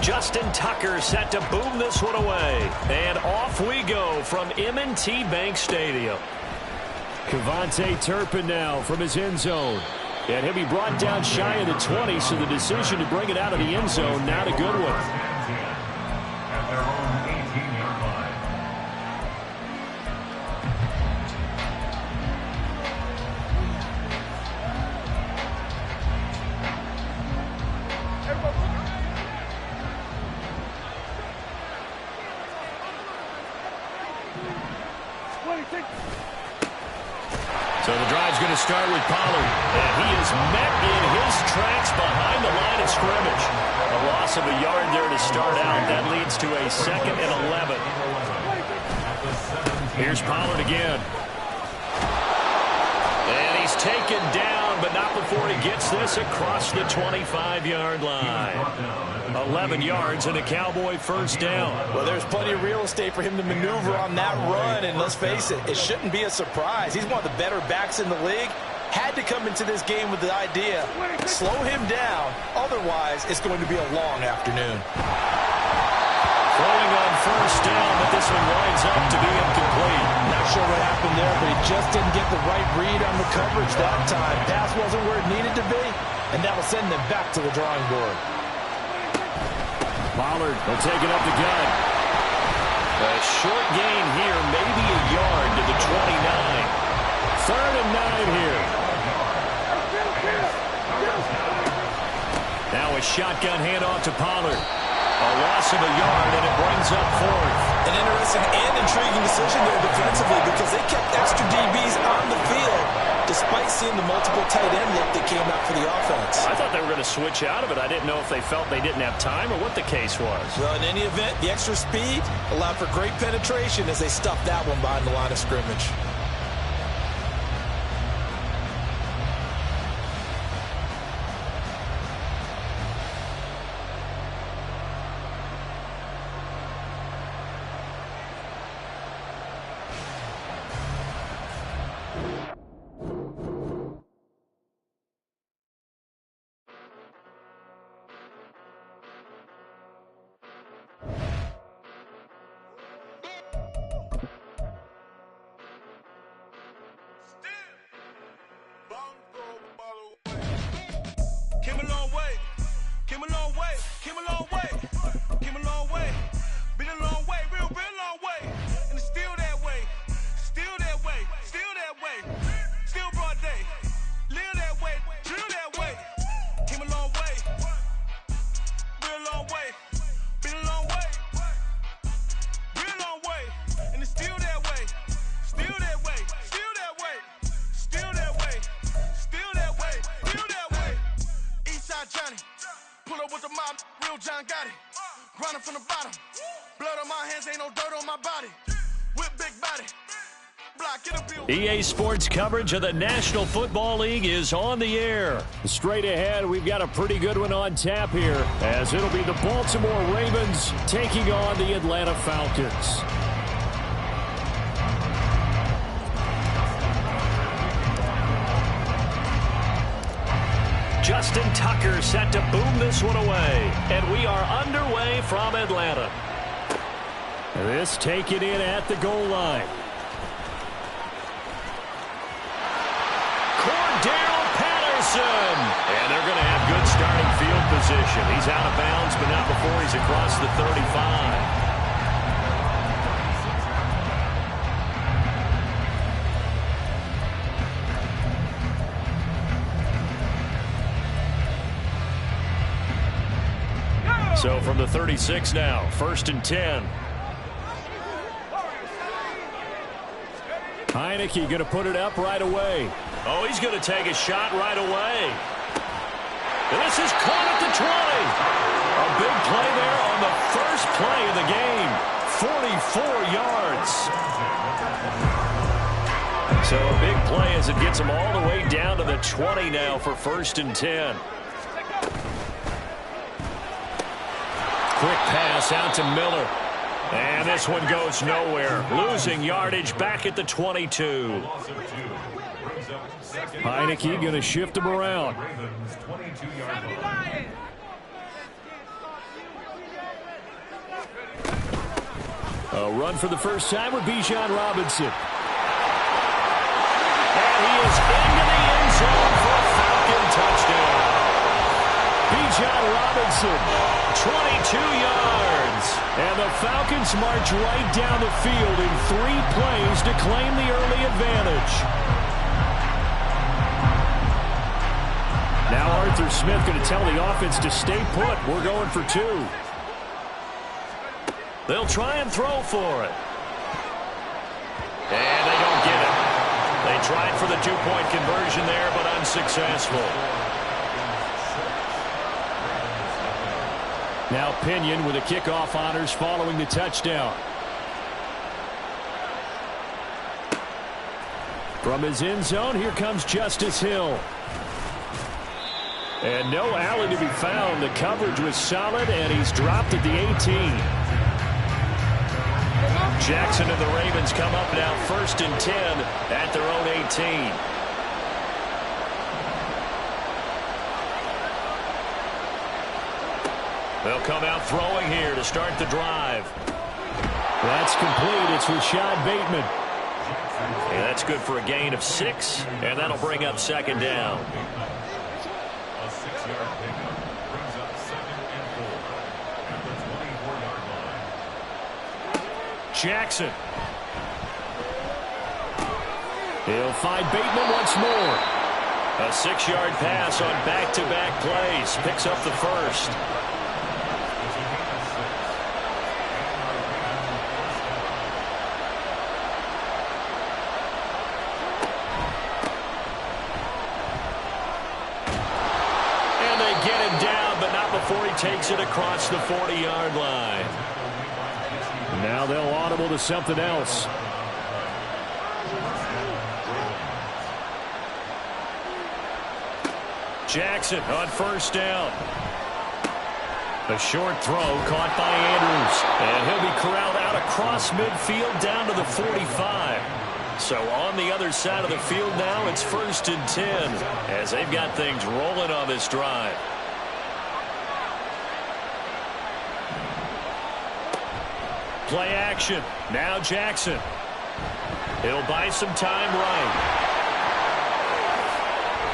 Justin Tucker set to boom this one away. And off we go from M&T Bank Stadium. Kevontae Turpin now from his end zone. And he'll be brought down shy of the 20, so the decision to bring it out of the end zone, not a good one. At their own 18-yard line. So the drive's going to start with Pollard. And he is met in his tracks behind the line of scrimmage. A loss of a yard there to start out. That leads to a 2nd and 11. Here's Pollard again. And he's taken down, but not before he gets this across the 25-yard line. 11 yards and a Cowboy first down. Well, there's plenty of real estate for him to maneuver on that run, and let's face it, it shouldn't be a surprise. He's one of the better backs in the league. Had to come into this game with the idea, slow him down, otherwise it's going to be a long afternoon. Throwing on first down, but this one winds up to be incomplete. Not sure what happened there, but he just didn't get the right read on the coverage that time. Pass wasn't where it needed to be, and that will send them back to the drawing board. Pollard will take it up the gut. A short gain here, maybe a yard to the 29. 3rd and 9 here. Now a shotgun handoff to Pollard. A loss of a yard, and it brings up 4th. An interesting and intriguing decision there defensively because they kept extra DBs on the field despite seeing the multiple tight end look that came out for the offense. I thought they were going to switch out of it. I didn't know if they felt they didn't have time or what the case was. Well, in any event, the extra speed allowed for great penetration as they stuffed that one behind the line of scrimmage. EA Sports coverage of the National Football League is on the air. Straight ahead, we've got a pretty good one on tap here, as it'll be the Baltimore Ravens taking on the Atlanta Falcons. Justin Tucker set to boom this one away, and we are underway from Atlanta. This taken in at the goal line. And they're going to have good starting field position. He's out of bounds, but not before he's across the 35. So from the 36 now, 1st and 10. Heineke going to put it up right away. Oh, he's going to take a shot right away. This is caught at the 20. A big play there on the first play of the game. 44 yards. So a big play as it gets him all the way down to the 20 now for 1st and 10. Quick pass out to Miller. And this one goes nowhere. Losing yardage back at the 22. Heineke going to shift him around. A run for the first time with Bijan Robinson. And he is into the end zone for a Falcon touchdown. Bijan Robinson, 22 yards. And the Falcons march right down the field in 3 plays to claim the early advantage. Now Arthur Smith going to tell the offense to stay put. We're going for 2. They'll try and throw for it. And they don't get it. They Tried for the two-point conversion there, but unsuccessful. Now Pinion with the kickoff honors following the touchdown. From his end zone, here comes Justice Hill. And no alley to be found. The coverage was solid, and he's dropped at the 18. Jackson and the Ravens come up now 1st and 10 at their own 18. They'll come out throwing here to start the drive. That's complete. It's Rashad Bateman. And that's good for a gain of 6, and that'll bring up 2nd down. A 6-yard pickup brings up 2nd and 4 at the 24-yard line. Jackson. He'll find Bateman once more. A 6-yard pass on back-to-back plays. Picks up the first. Before he takes it across the 40-yard line. Now they'll audible to something else. Jackson on 1st down. A short throw caught by Andrews. And he'll be corralled out across midfield down to the 45. So on the other side of the field now, it's 1st and 10 as they've got things rolling on this drive. Play action. Now Jackson. He'll buy some time right.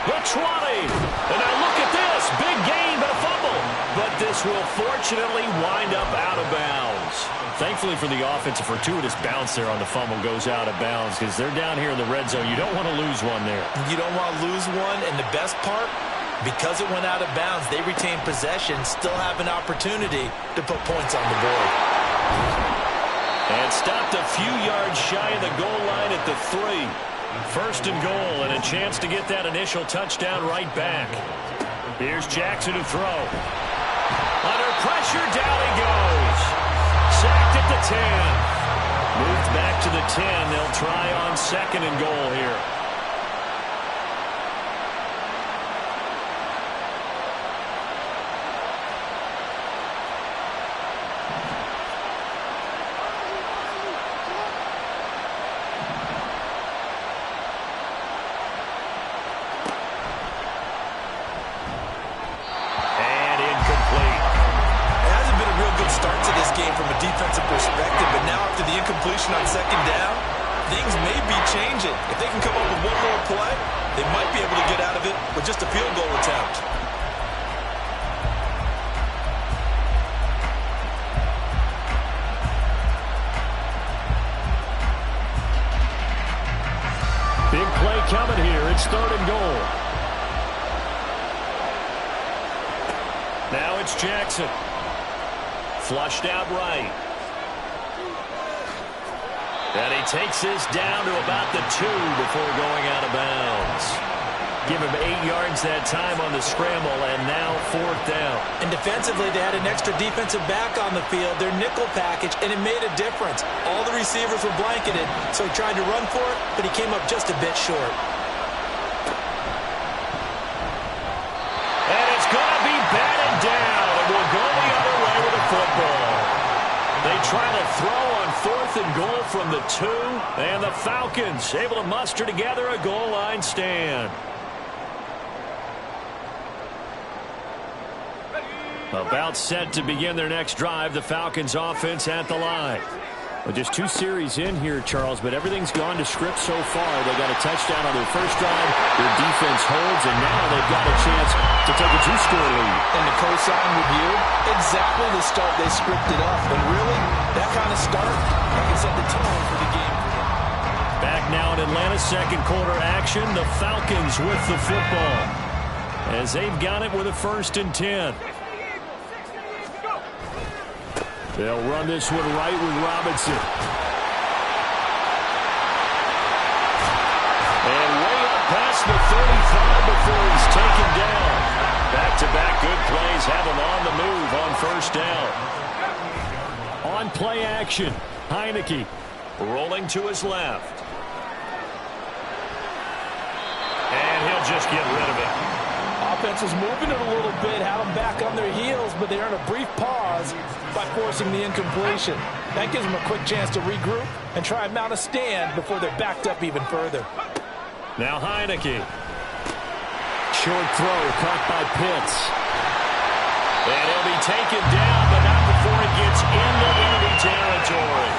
The 20. And now look at this. Big gain, but a fumble. But this will fortunately wind up out of bounds. Thankfully for the offense, a fortuitous bounce there on the fumble goes out of bounds because they're down here in the red zone. You don't want to lose one there. You don't want to lose one, and the best part, because it went out of bounds, they retain possession, still have an opportunity to put points on the board. And stopped a few yards shy of the goal line at the 3. 1st and goal, and a chance to get that initial touchdown right back. Here's Jackson to throw. Under pressure, down he goes. Sacked at the 10. Moved back to the 10. They'll try on 2nd and goal here. Incompletion on 2nd down, things may be changing. If they can come up with one more play, they might be able to get out of it with just a field goal attempt. Big play coming here. It's 3rd and goal. Now it's Jackson. Flushed out right. And he takes this down to about the 2 before going out of bounds. Give him 8 yards that time on the scramble, and now 4th down. And defensively, they had an extra defensive back on the field, their nickel package, and it made a difference. All the receivers were blanketed, so he tried to run for it, but he came up just a bit short. And it's going to be batted down, and we'll go the other way with the football. They try to throw on 4th and goal from the 2, and the Falcons able to muster together a goal line stand. About set to begin their next drive, the Falcons offense at the line. Well, just 2 series in here, Charles, but everything's gone to script so far. They got a touchdown on their first drive. Their defense holds, and now they've got a chance to take a 2-score lead. And the co-sign with you, exactly the start they scripted up. And really, that kind of start, that can set the tone for the game. Back now in Atlanta's 2nd quarter action, the Falcons with the football, as they've got it with a 1st and 10. They'll run this one right with Robinson. And way up past the 35 before he's taken down. Back-to-back good plays have him on the move on first down. On play action, Heineke. Rolling to his left. And he'll just get rid of it. Offense was moving it a little bit, had them back on their heels, but they earned a brief pause by forcing the incompletion. That gives them a quick chance to regroup and try and mount a stand before they're backed up even further. Now Heineke. Short throw caught by Pitts. And he'll be taken down, but not before he gets into enemy territory.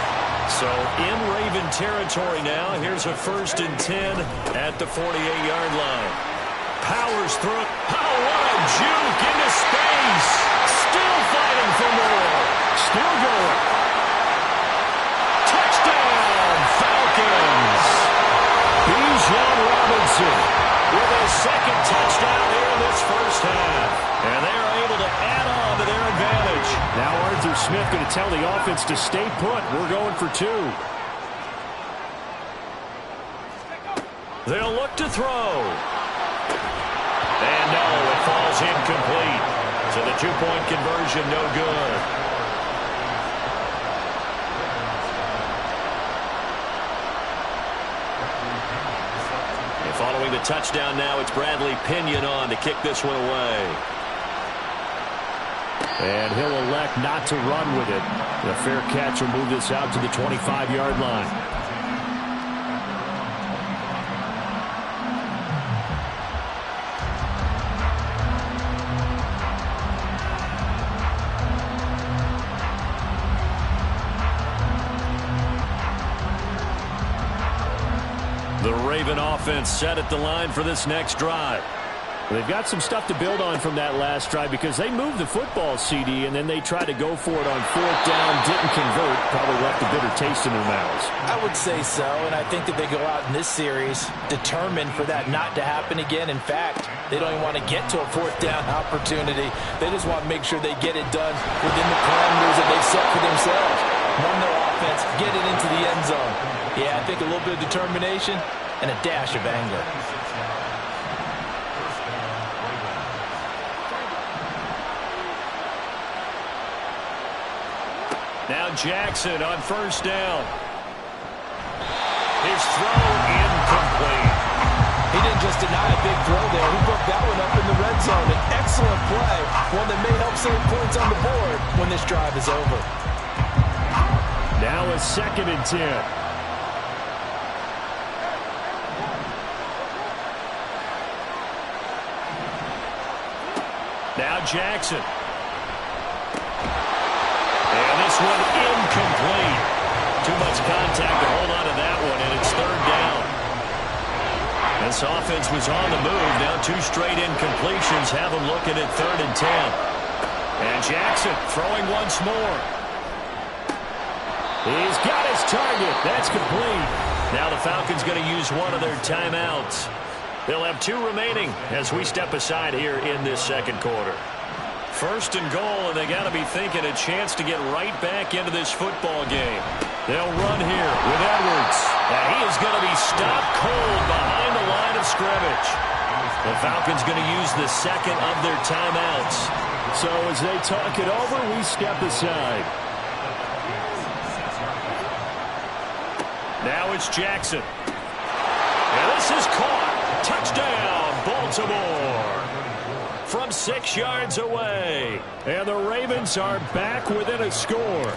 So in Raven territory now. Here's a 1st and 10 at the 48-yard line. Powers through it. Oh, what a juke into space. Still fighting for more. Still going. Touchdown, Falcons. Bijan Robinson with a second touchdown here in this first half. And they're able to add on to their advantage. Now Arthur Smith going to tell the offense to stay put. We're going for 2. They'll look to throw. And no, it falls incomplete. So the 2-point conversion no good. And following the touchdown now, it's Bradley Pinion on to kick this one away. And he'll elect not to run with it. The fair catch will move this out to the 25-yard line. The Raven offense set at the line for this next drive. They've got some stuff to build on from that last drive because they moved the football, CD, and then they tried to go for it on 4th down, didn't convert, probably left a bitter taste in their mouths. I would say so, and I think that they go out in this series determined for that not to happen again. In fact, they don't even want to get to a 4th down opportunity. They just want to make sure they get it done within the parameters that they've set for themselves. Run their offense, get it into the end zone. Yeah, I think a little bit of determination and a dash of anger. Now Jackson on 1st down. His throw incomplete. He didn't just deny a big throw there. He broke that one up in the red zone. An excellent play, one that may help save points on the board when this drive is over. Now a 2nd and 10. Now Jackson. And this one incomplete. Too much contact to hold on to that one, and it's 3rd down. This offense was on the move. Now 2 straight incompletions have them looking at 3rd and 10. And Jackson throwing once more. He's got his target. That's complete. Now the Falcons going to use one of their timeouts. They'll have 2 remaining as we step aside here in this 2nd quarter. 1st and goal, and they got to be thinking a chance to get right back into this football game. They'll run here with Edwards. And he is going to be stopped cold behind the line of scrimmage. The Falcons going to use the 2nd of their timeouts. So as they talk it over, we step aside. Now it's Jackson. And this is caught. Touchdown, Baltimore. From 6 yards away. And the Ravens are back within a score.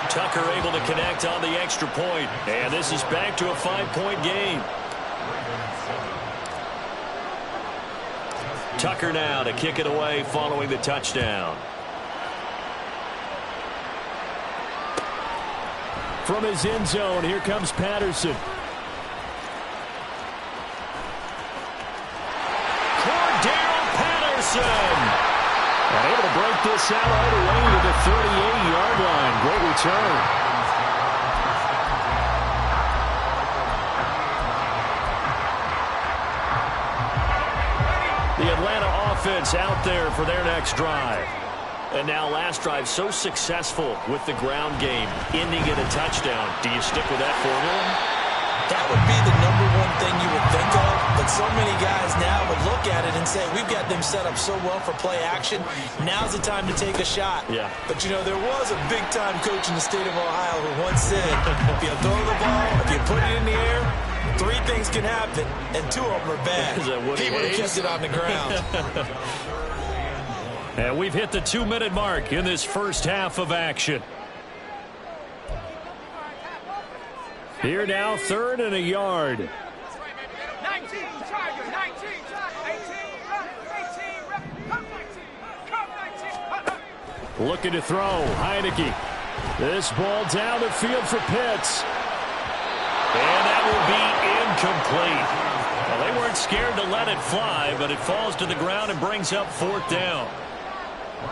Tucker able to connect on the extra point. And this is back to a 5-point game. Tucker now to kick it away following the touchdown. From his end zone, here comes Patterson. Cordell Patterson. And able to break this out all the way to the 38-yard line. Great return. The Atlanta offense out there for their next drive. And now last drive so successful with the ground game, ending in a touchdown. Do you stick with that formula? That would be the #1 thing you would think of, but so many guys now would look at it and say, we've got them set up so well for play action. Now's the time to take a shot. Yeah. But, you know, there was a big-time coach in the state of Ohio who once said, if you throw the ball, if you put it in the air, 3 things can happen, and 2 of them are bad. He would have kept it on the ground. And we've hit the 2-minute mark in this first half of action. Here now, 3rd and a yard. 19, Tiger, 19, 18, 19, Looking to throw, Heineke. This ball down the field for Pitts. And that will be incomplete. Well, they weren't scared to let it fly, but it falls to the ground and brings up 4th down.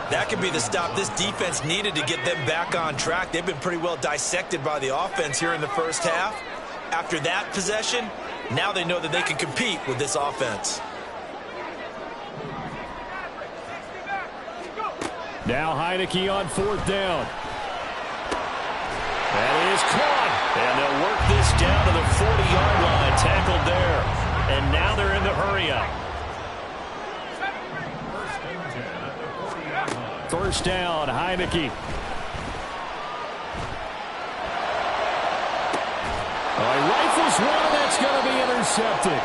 That could be the stop this defense needed to get them back on track. They've been pretty well dissected by the offense here in the first half. After that possession, now they know that they can compete with this offense. Now Heineke on 4th down. That is caught. And they'll work this down to the 40-yard line. Tackled there. And now they're in the hurry-up. 1st down, Heineke. Rifles one, that's going to be intercepted.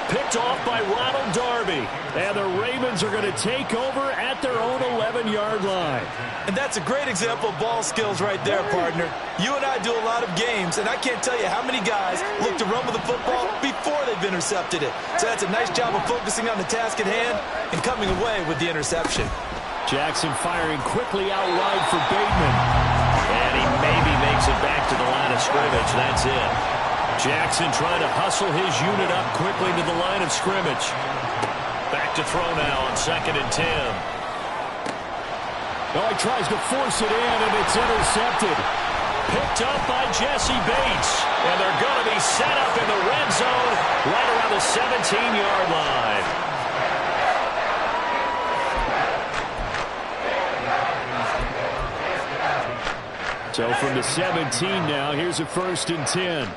Picked off by Ronald Darby. And the Ravens are going to take over at their own 11-yard line. And that's a great example of ball skills right there, partner. You and I do a lot of games, and I can't tell you how many guys look to run with the football before they've intercepted it. So that's a nice job of focusing on the task at hand and coming away with the interception. Jackson firing quickly out wide for Bateman. And he maybe makes it back to the line of scrimmage. That's it. Jackson trying to hustle his unit up quickly to the line of scrimmage. Back to throw now on 2nd and 10. Oh, he tries to force it in, and it's intercepted. Picked up by Jesse Bates. And they're going to be set up in the red zone right around the 17-yard line. So from the 17 now, here's a 1st and 10.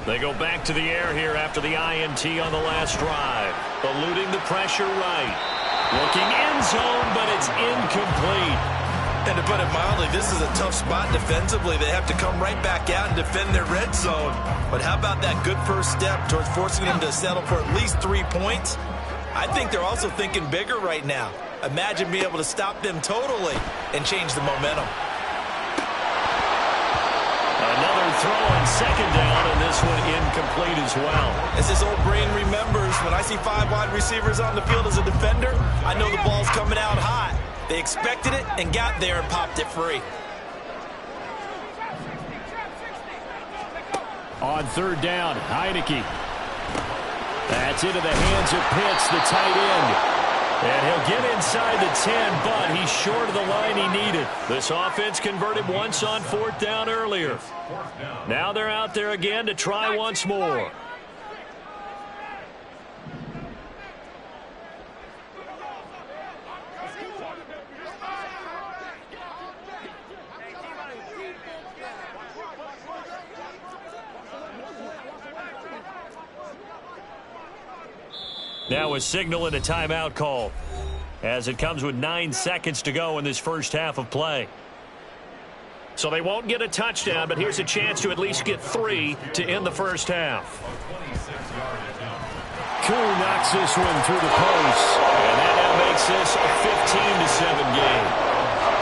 They go back to the air here after the INT on the last drive. Eluding the pressure right. Looking end zone, but it's incomplete. And to put it mildly, this is a tough spot defensively. They have to come right back out and defend their red zone. But how about that good first step towards forcing them to settle for at least 3 points? I think they're also thinking bigger right now. Imagine being able to stop them totally and change the momentum. Another throw on 2nd down, and this one incomplete as well. As his old brain remembers, when I see 5 wide receivers on the field as a defender, I know the ball's coming out hot. They expected it and got there and popped it free. On 3rd down, Heineke. That's into the hands of Pitts, the tight end. And he'll get inside the 10, but he's short of the line he needed. This offense converted once on 4th down earlier. Now they're out there again to try once more. Now a signal and a timeout call as it comes with 9 seconds to go in this first half of play. So they won't get a touchdown, but here's a chance to at least get 3 to end the first half. Koo knocks this one through the post. And that now makes this a 15-7 game.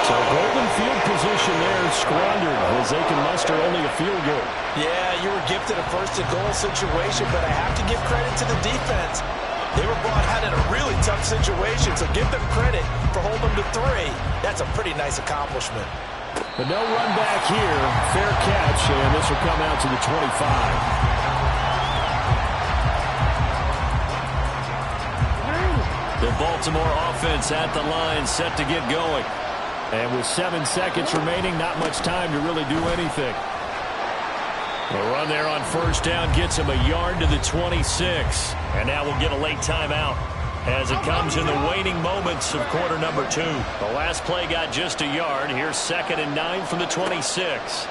So golden field position there squandered as they can muster only a field goal. Yeah, you were gifted a first-and-goal situation, but I have to give credit to the defense. They were brought out in a really tough situation, so give them credit for holding them to 3. That's a pretty nice accomplishment. But no run back here. Fair catch, and this will come out to the 25. The Baltimore offense at the line, set to get going. And with 7 seconds remaining, not much time to really do anything. The run there on first down gets him a yard to the 26. And now we'll get a late timeout as it comes in the waning moments of quarter number 2. The last play got just a yard. Here's 2nd and 9 from the 26.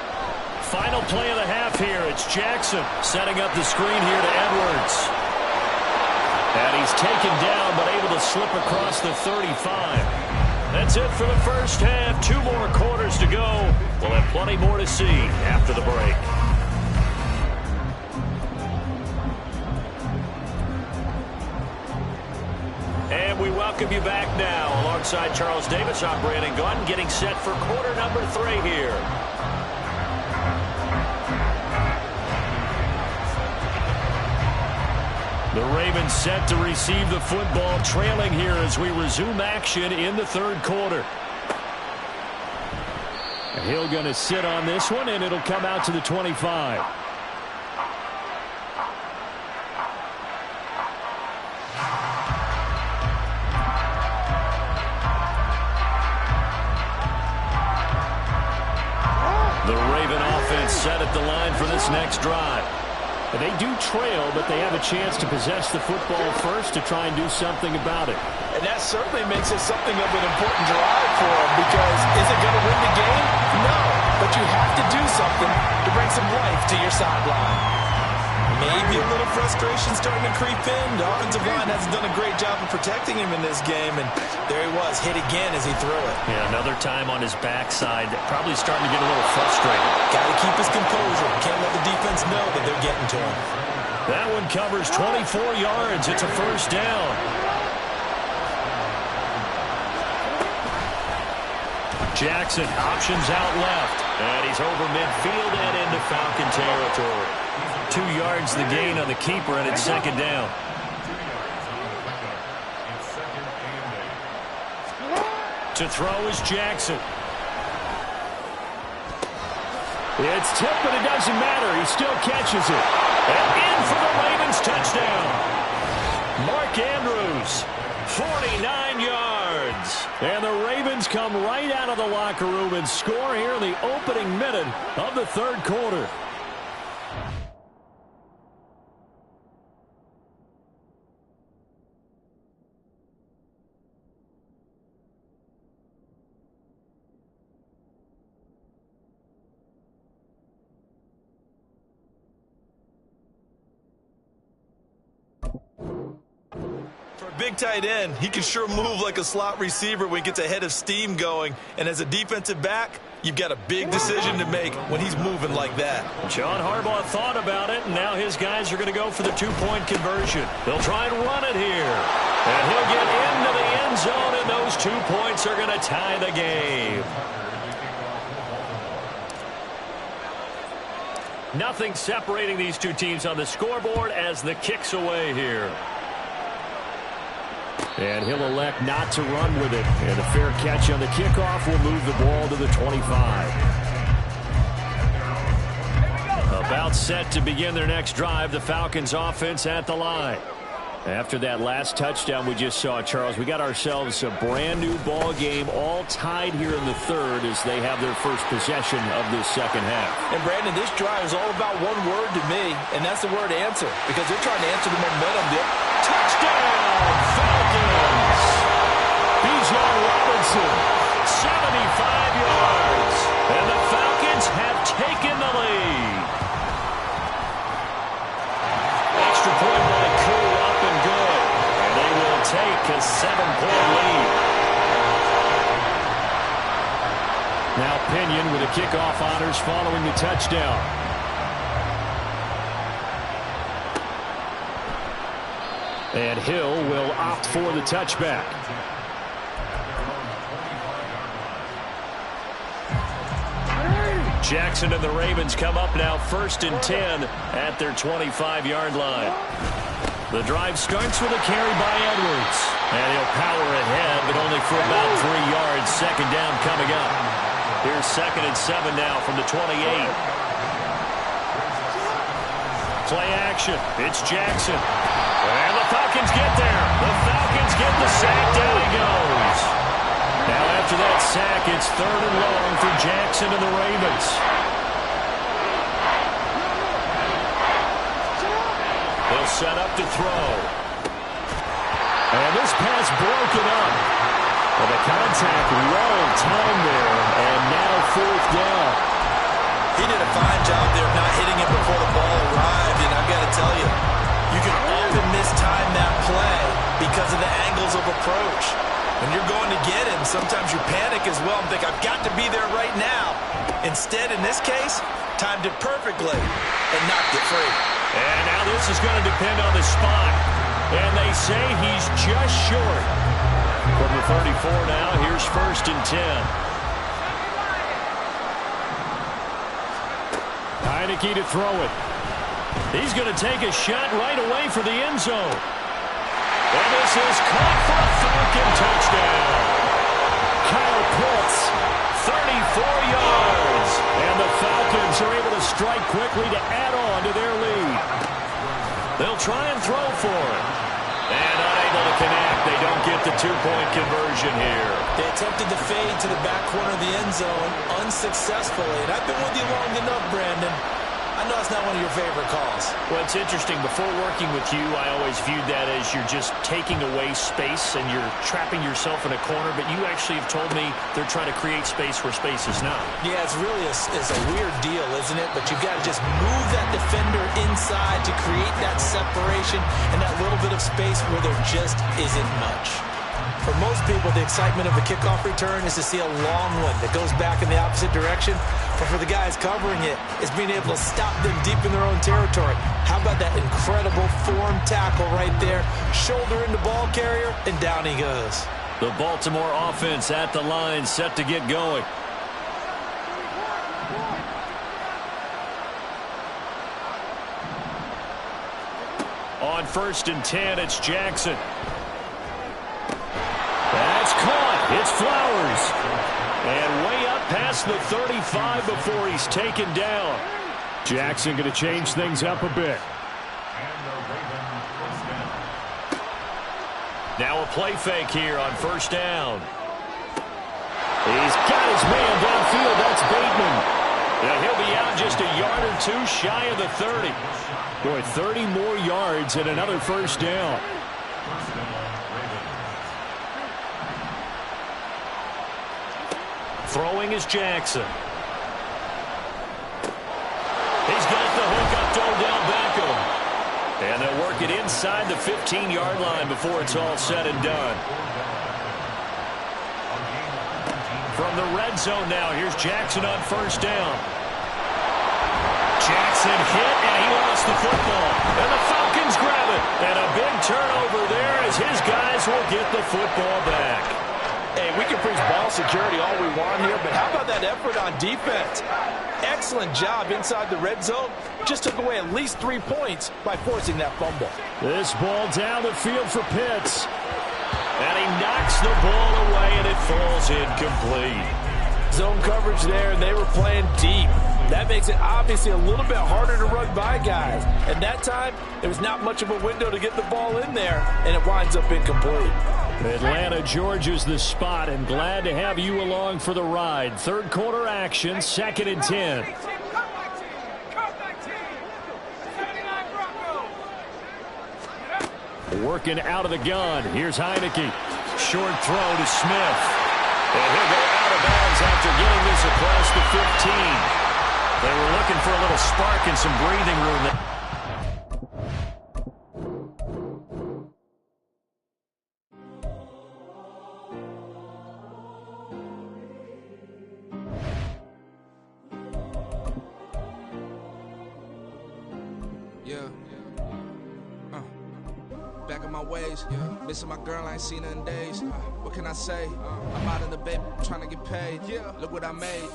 Final play of the half here. It's Jackson setting up the screen here to Edwards. And he's taken down but able to slip across the 35. That's it for the first half. 2 more quarters to go. We'll have plenty more to see after the break. And we welcome you back now. Alongside Charles Davis, I'm Brandon Gaudin, getting set for quarter number 3 here. The Ravens set to receive the football, trailing here as we resume action in the 3rd quarter. Hill going to sit on this one, and it'll come out to the 25. The Raven offense set at the line for this next drive. They do trail, but they have a chance to possess the football first to try and do something about it. And that certainly makes it something of an important drive for them, because is it going to win the game? No, but you have to do something to bring some life to your sideline. Maybe a little frustration starting to creep in. The offensive line hasn't done a great job of protecting him in this game, and there he was, hit again as he threw it. Yeah, another time on his backside, probably starting to get a little frustrated. Got to keep his composure. Can't let the defense know that they're getting to him. That one covers 24 yards. It's a first down. Jackson options out left, and he's over midfield and into Falcon territory. 2 yards the gain on the keeper, and it's 2nd down. To throw is Jackson. It's tipped, but it doesn't matter. He still catches it. And in for the Ravens touchdown. Mark Andrews, 49 yards. And the Ravens come right out of the locker room and score here in the opening minute of the 3rd quarter. Big tight end, he can sure move like a slot receiver when he gets a head of steam going. And as a defensive back, you've got a big decision to make when he's moving like that. John Harbaugh thought about it, and now his guys are going to go for the 2-point conversion. They'll try and run it here. And he'll get into the end zone, and those 2 points are going to tie the game. Nothing separating these 2 teams on the scoreboard as the kick's away here. And he'll elect not to run with it. And a fair catch on the kickoff will move the ball to the 25. About set to begin their next drive, the Falcons offense at the line. After that last touchdown we just saw, Charles, we got ourselves a brand new ball game, all tied here in the 3rd as they have their first possession of this 2nd half. And Brandon, this drive is all about one word to me, and that's the word answer, because they're trying to answer the momentum deal. Touchdown, Falcons! Bijan Robinson, 75 yards, and the Falcons have taken the lead. Extra point by Koo, up and good, and they will take a 7-point lead. Now Pinion with the kickoff honors following the touchdown. And Hill will opt for the touchback. Jackson and the Ravens come up now 1st and 10 at their 25-yard line. The drive starts with a carry by Edwards. And he'll power ahead, but only for about 3 yards. 2nd down coming up. Here's 2nd and 7 now from the 28. Play action. It's Jackson. And the Falcons get there. The Falcons get the sack. Down he goes. Now after that sack, it's 3rd and long for Jackson and the Ravens. set up to throw. And this pass broken up. Well, the contact well timed there, and now 4th down. He did a fine job there of not hitting it before the ball arrived, and I've got to tell you, you can often mistime that play because of the angles of approach. When you're going to get him, sometimes you panic as well and think, I've got to be there right now. Instead, in this case, timed it perfectly and knocked it free. And now this is going to depend on the spot. And they say he's just short. From the 34 now, here's 1st and 10. Heineke to throw it. He's going to take a shot right away for the end zone. And this is caught for a Falcon touchdown. Kyle Pitts, 34 yards. And the Falcons are able to strike quickly to add on to their lead. They'll try and throw for it. And unable to connect. They don't get the 2-point conversion here. They attempted to fade to the back corner of the end zone unsuccessfully. And I've been with you long enough, Brandon. I know it's not one of your favorite calls. Well, it's interesting. Before working with you, I always viewed that as you're just taking away space and you're trapping yourself in a corner. But you actually have told me they're trying to create space where space is not. Yeah, it's really a weird deal, isn't it? But you've got to just move that defender inside to create that separation and that little bit of space where there just isn't much. For most people, the excitement of a kickoff return is to see a long one that goes back in the opposite direction. But for the guys covering it, it's being able to stop them deep in their own territory. How about that incredible form tackle right there? Shoulder in the ball carrier, and down he goes. The Baltimore offense at the line, set to get going. On 1st and 10, it's Jackson. That's caught. It's Flowers. And way up past the 35 before he's taken down. Jackson going to change things up a bit. Now a play fake here on 1st down. He's got his man downfield. That's Bateman. Now he'll be out just a yard or two shy of the 30. Boy, 30 more yards and another 1st down. Throwing is Jackson. He's got the hook up to Odell Beckham. And they'll work it inside the 15-yard line before it's all said and done. From the red zone now, here's Jackson on 1st down. Jackson hit, and he lost the football. And the Falcons grab it. And a big turnover there as his guys will get the football back. Hey, we can preach ball security all we want here, but how about that effort on defense? Excellent job inside the red zone. Just took away at least 3 points by forcing that fumble. This ball down the field for Pitts. And he knocks the ball away, and it falls incomplete. Zone coverage there, and they were playing deep. That makes it obviously a little bit harder to run by guys. And that time, there was not much of a window to get the ball in there, and it winds up incomplete. Atlanta, Georgia's the spot, and glad to have you along for the ride. 3rd quarter action, 2nd and 10. Working out of the gun. Here's Heineke. Short throw to Smith. And he'll go out of bounds after getting this across the 15. They were looking for a little spark and some breathing room there. Back in my ways, missing my girl, I ain't seen her in days. What can I say? I'm out in the baby, trying to get paid. Look what I made.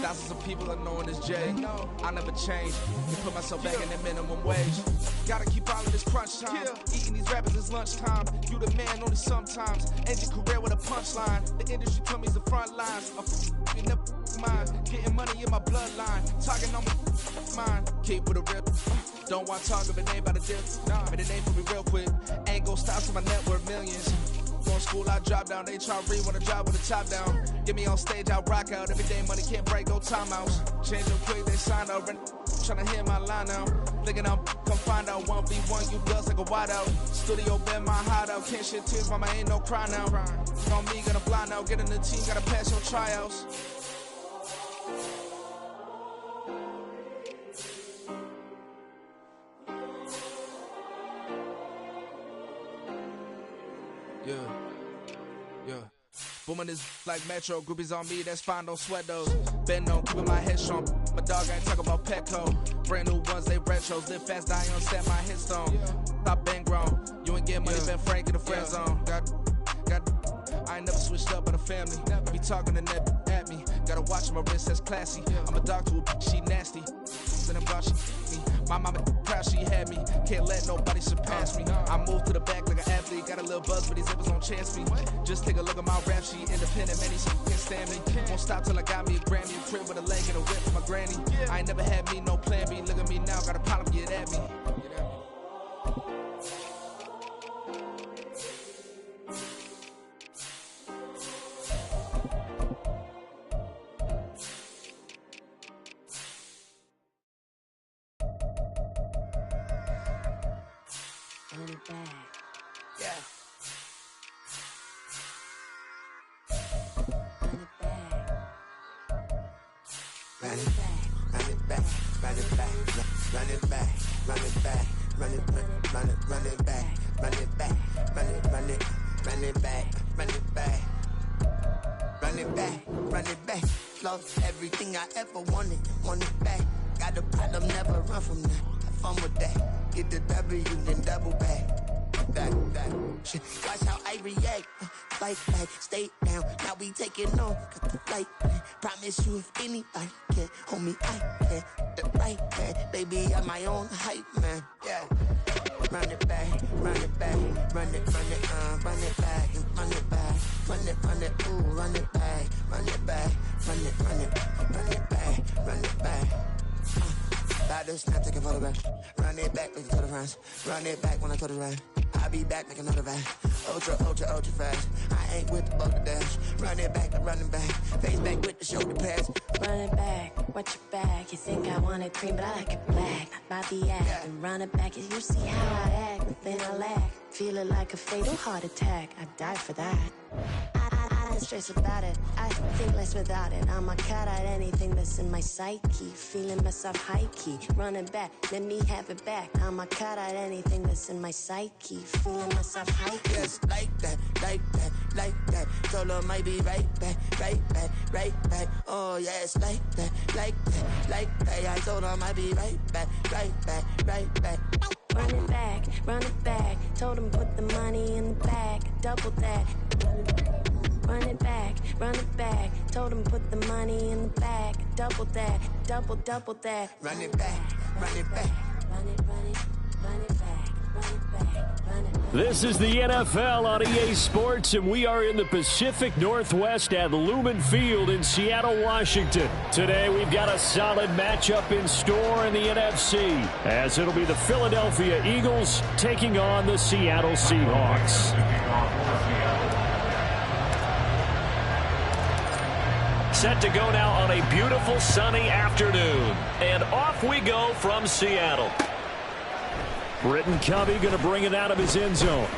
Thousands of people are knowing this Jay. I never change. Put myself back in the minimum wage. Gotta keep all of this crunch time. Eating these rappers is lunchtime. You the man only sometimes. End your career with a punchline. The industry told me it's the front lines. I'm in the mind. Getting money in my bloodline. Talking on my mind. Keep with a real. Don't want to talk of a name by the dip. But the name for me real quick. Ain't gon' stop till my net worth millions. on school, I drop down. They try to read when I drop with the top down. Get me on stage, I rock out. Every day money can't break, no timeouts. Change them quick, they sign up. Tryna hear my line now. Thinking I'm come find out 1v1, you dust like a wideout. Studio been my hideout. Can't shed tears, mama, ain't no cry now. On me, gonna fly now. Get in the team, gotta pass your tryouts. Yeah. Booming this like Metro, groupies on me, that's fine, don't sweat those. Been on, keeping my head strong. My dog ain't talking about Petco. Brand new ones, they retros. Live fast, die on set, my headstone. Stop been grown. You ain't get money, been Frank in the friend zone. I ain't never switched up on the family. Be talking to net at me. Gotta watch my wrist, that's classy. I'm a dog to a she nasty. Then about she me. My mama proud she had me. Can't let nobody surpass me. I move to the back like an athlete. Got a little buzz, but these zippers don't chance me. Just take a look at my rap sheet. Independent, man, these can't stand me. Won't stop till I got me a Grammy. A crib with a leg and a whip for my granny. I ain't never had me no plan B. Look at me now, got a problem, get at me. Everything I ever wanted it back. Got a problem, never run from that. Have fun with that. Get the W, then double back. That shit. Watch how I react. Fight back, stay down. Now we taking on. Cut the flight plan. Promise you if anybody can, homie, I can. The right hand, baby, I'm my own hype man. Yeah. Run it back, run it back, run it back, and run it back, run it, ooh, run it back, run it back, run it back, run it back. About to snap, taking photographs. Run it back, make it to the friends. Run it back when I told the ride. I'll be back, make another ride. Ultra fast. I ain't with the boulder dash. Run it back, I'm running back. Face back with the shoulder pads. Run it back, watch your back. You think I want it cream, but I like it black. About the act and run it back. You see how I act, nothing I lack. Feel it like a fatal heart attack. I die for that. I don't stress about it. I think less without it. I'm a cut at anything that's in my psyche. Feeling myself high key. Running back, let me have it back. I'm a cut at anything that's in my psyche. Feeling myself high key. Yes, like that, like that, like that. Solo might be right back, right back, right back. Oh yes, like that, like that, like that. I told her I might be right back, right back, right back. Run it back, run it back. Told him put the money in the bag, double that. Run it back, run it back. Told him put the money in the bag, double that, double that. Run it back, run it back. Run it, run it, run it back, run it back, run it back. This is the NFL on EA Sports, and we are in the Pacific Northwest at Lumen Field in Seattle, Washington. Today, we've got a solid matchup in store in the NFC, as it'll be the Philadelphia Eagles taking on the Seattle Seahawks. Set to go now on a beautiful sunny afternoon. And off we go from Seattle. Britton Covey going to bring it out of his end zone.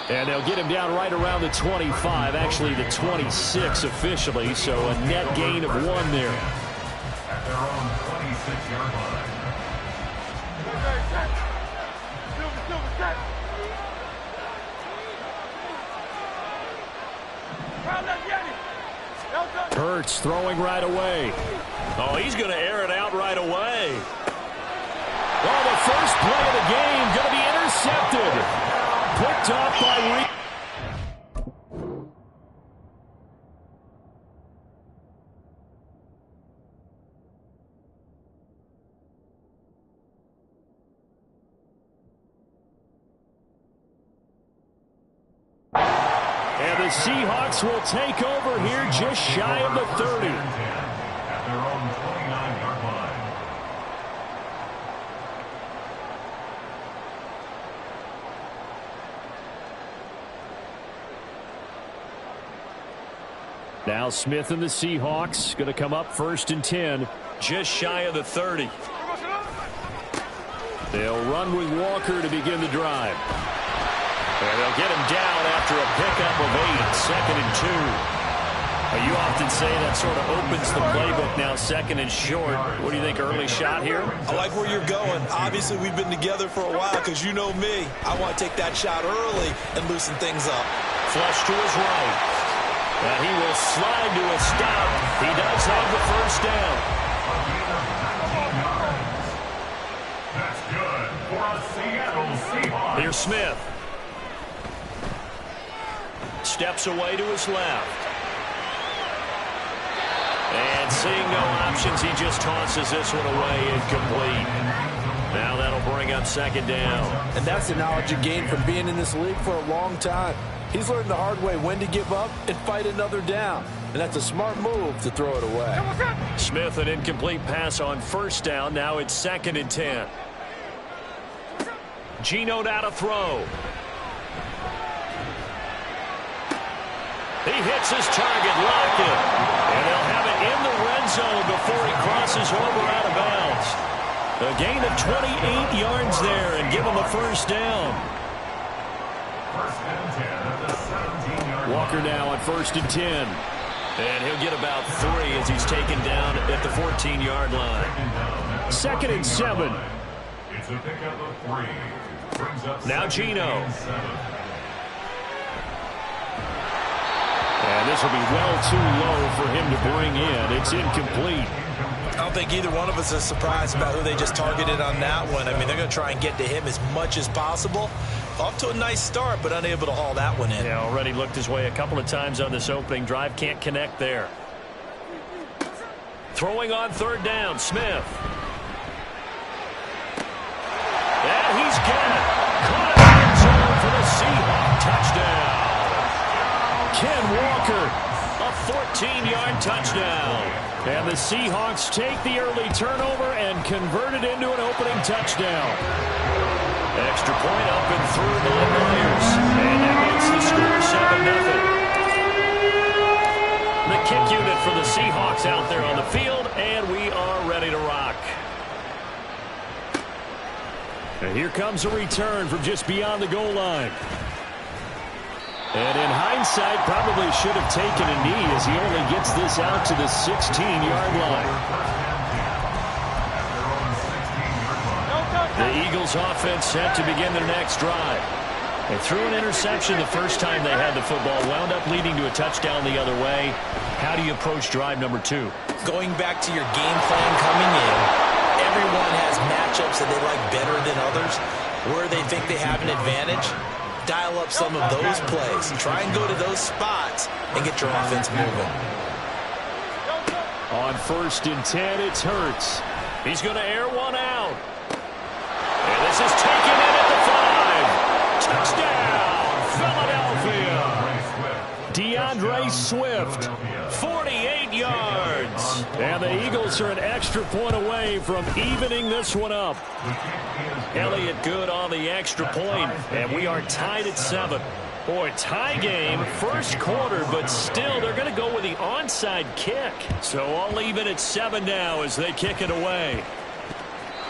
And they'll get him down right around the 25, actually the 26 officially, so a net gain of 1 there. At their own 26-yard line. Hurts throwing right away. Oh, he's going to air it out right away. Oh, the first play of the game going to be intercepted. Picked off by Reed. And the Seahawks will take over here just shy of the 30. At their own 29-yard line. Now Smith and the Seahawks going to come up 1st and 10. Just shy of the 30. They'll run with Walker to begin the drive. And they'll get him down after a pickup of 8, 2nd and 2. You often say that sort of opens the playbook now, 2nd and short. What do you think, early shot here? I like where you're going. Obviously, we've been together for a while because you know me. I want to take that shot early and loosen things up. Flush to his right. And he will slide to a stop. He does have the first down. That's good for a Seattle Seahawks. Here's Smith. Steps away to his left. And seeing no options, he just tosses this one away, incomplete. Now that'll bring up 2nd down. And that's the knowledge you gain from being in this league for a long time. He's learned the hard way when to give up and fight another down. And that's a smart move to throw it away. Smith, an incomplete pass on 1st down. Now it's 2nd and 10. Geno now to throw. He hits his target, Lockett. And they'll have it in the red zone before he crosses over out of bounds. A gain of 28 yards there and give him the first down. 1st and 10 at the 17-yard line. Walker now on 1st and 10. And he'll get about 3 as he's taken down at the 14-yard line. 2nd and 7. It's a pickup of 3. Brings up now Geno. And this will be well too low for him to bring in. It's incomplete. I don't think either one of us is surprised about who they just targeted on that one. I mean, they're going to try and get to him as much as possible. Off to a nice start, but unable to haul that one in. Yeah, already looked his way a couple of times on this opening drive. Can't connect there. Throwing on 3rd down, Smith. And he's got it. Caught in the end zone for the Seahawks touchdown. Ken Walker, a 14-yard touchdown. And the Seahawks take the early turnover and convert it into an opening touchdown. Extra point up and through by Myers. And that makes the score 7-0. The kick unit for the Seahawks out there on the field, and we are ready to rock. And here comes a return from just beyond the goal line. And in hindsight, probably should have taken a knee as he only gets this out to the 16-yard line. The Eagles offense set to begin their next drive. They threw an interception the first time they had the football, wound up leading to a touchdown the other way. How do you approach drive number 2? Going back to your game plan coming in, everyone has matchups that they like better than others, where they think they have an advantage. Dial up some of those plays. Try and go to those spots and get your offense moving. On 1st and 10, it's Hurts. He's going to air one out. And this is taken in at the 5. Touchdown, Philadelphia. DeAndre Swift. 48 yards. And the Eagles are an extra point away from evening this one up. Elliott good on the extra point, and we are tied at 7. Boy, tie game, first quarter, but still they're going to go with the onside kick. So I'll leave it at 7 now as they kick it away.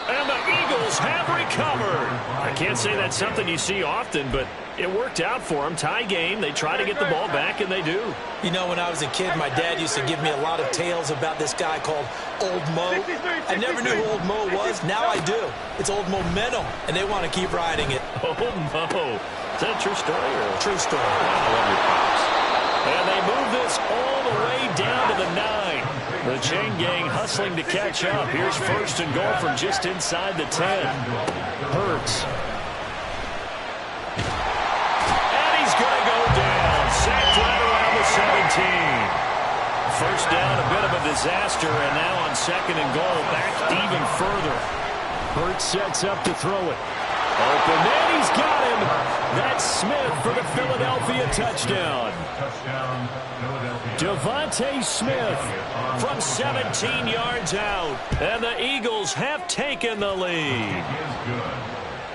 And the Eagles have recovered. I can't say that's something you see often, but it worked out for them. Tie game, they try to get the ball back, and they do. You know, when I was a kid, my dad used to give me a lot of tales about this guy called Old Mo. I never knew who Old Mo was. Now I do. It's Old Momentum, and they want to keep riding it. Old Mo. Is that a true story? Or? True story. I love your pops. And they move this all the way down to the 9. The chain gang hustling to catch up. Here's 1st and goal from just inside the 10. Hurts. And he's going to go down. Sacked right around the 17. First down, a bit of a disaster, and now on 2nd and goal, back even further. Hurts sets up to throw it. Open, and he's got him. That's Smith for the Philadelphia touchdown. Devontae Smith from 17 yards out. And the Eagles have taken the lead.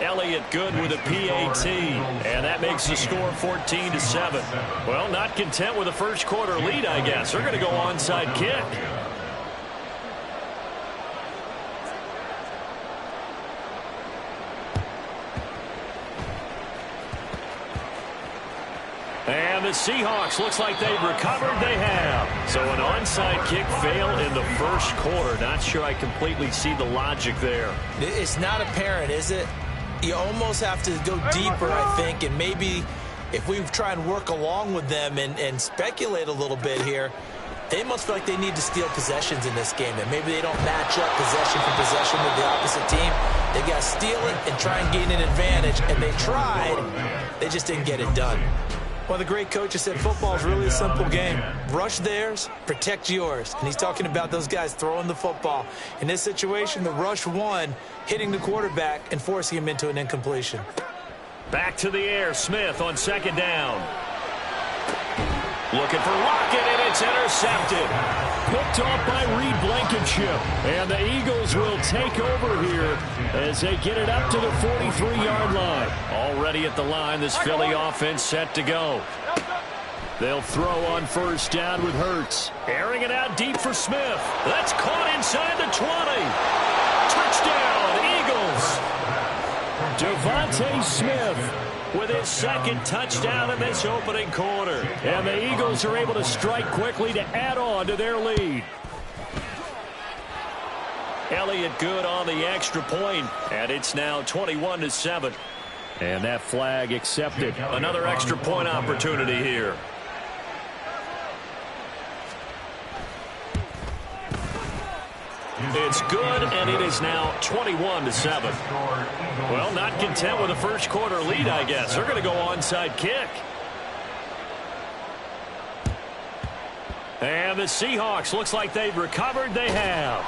Elliott Good with a PAT, and that makes the score 14-7. Well, not content with a first quarter lead, I guess. They're going to go onside kick. And the Seahawks, looks like they've recovered. They have. So an onside kick fail in the first quarter. Not sure I completely see the logic there. It's not apparent, is it? You almost have to go deeper, I think, and maybe if we try and work along with them and speculate a little bit here, they must feel like they need to steal possessions in this game, and maybe they don't match up possession for possession with the opposite team. They got to steal it and try and gain an advantage, and they tried. They just didn't get it done. Well, the great coach has said football is really a simple game. Rush theirs, protect yours. And he's talking about those guys throwing the football. In this situation, the rush won, hitting the quarterback and forcing him into an incompletion. Back to the air, Smith on second down. Looking for Lockett, and it's intercepted. Picked off by Reed Blankenship. And the Eagles will take over here as they get it up to the 43-yard line. Already at the line, this Philly offense set to go. They'll throw on first down with Hurts. Airing it out deep for Smith. That's caught inside the 20. Touchdown, Eagles. Devontae Smith with his second touchdown in this opening quarter. And the Eagles are able to strike quickly to add on to their lead. Elliott Good on the extra point, and it's now 21-7. And that flag accepted. Another extra point opportunity here. It's good, and it is now 21-7. Well, not content with a first quarter lead, I guess. They're going to go onside kick. And the Seahawks, looks like they've recovered. They have.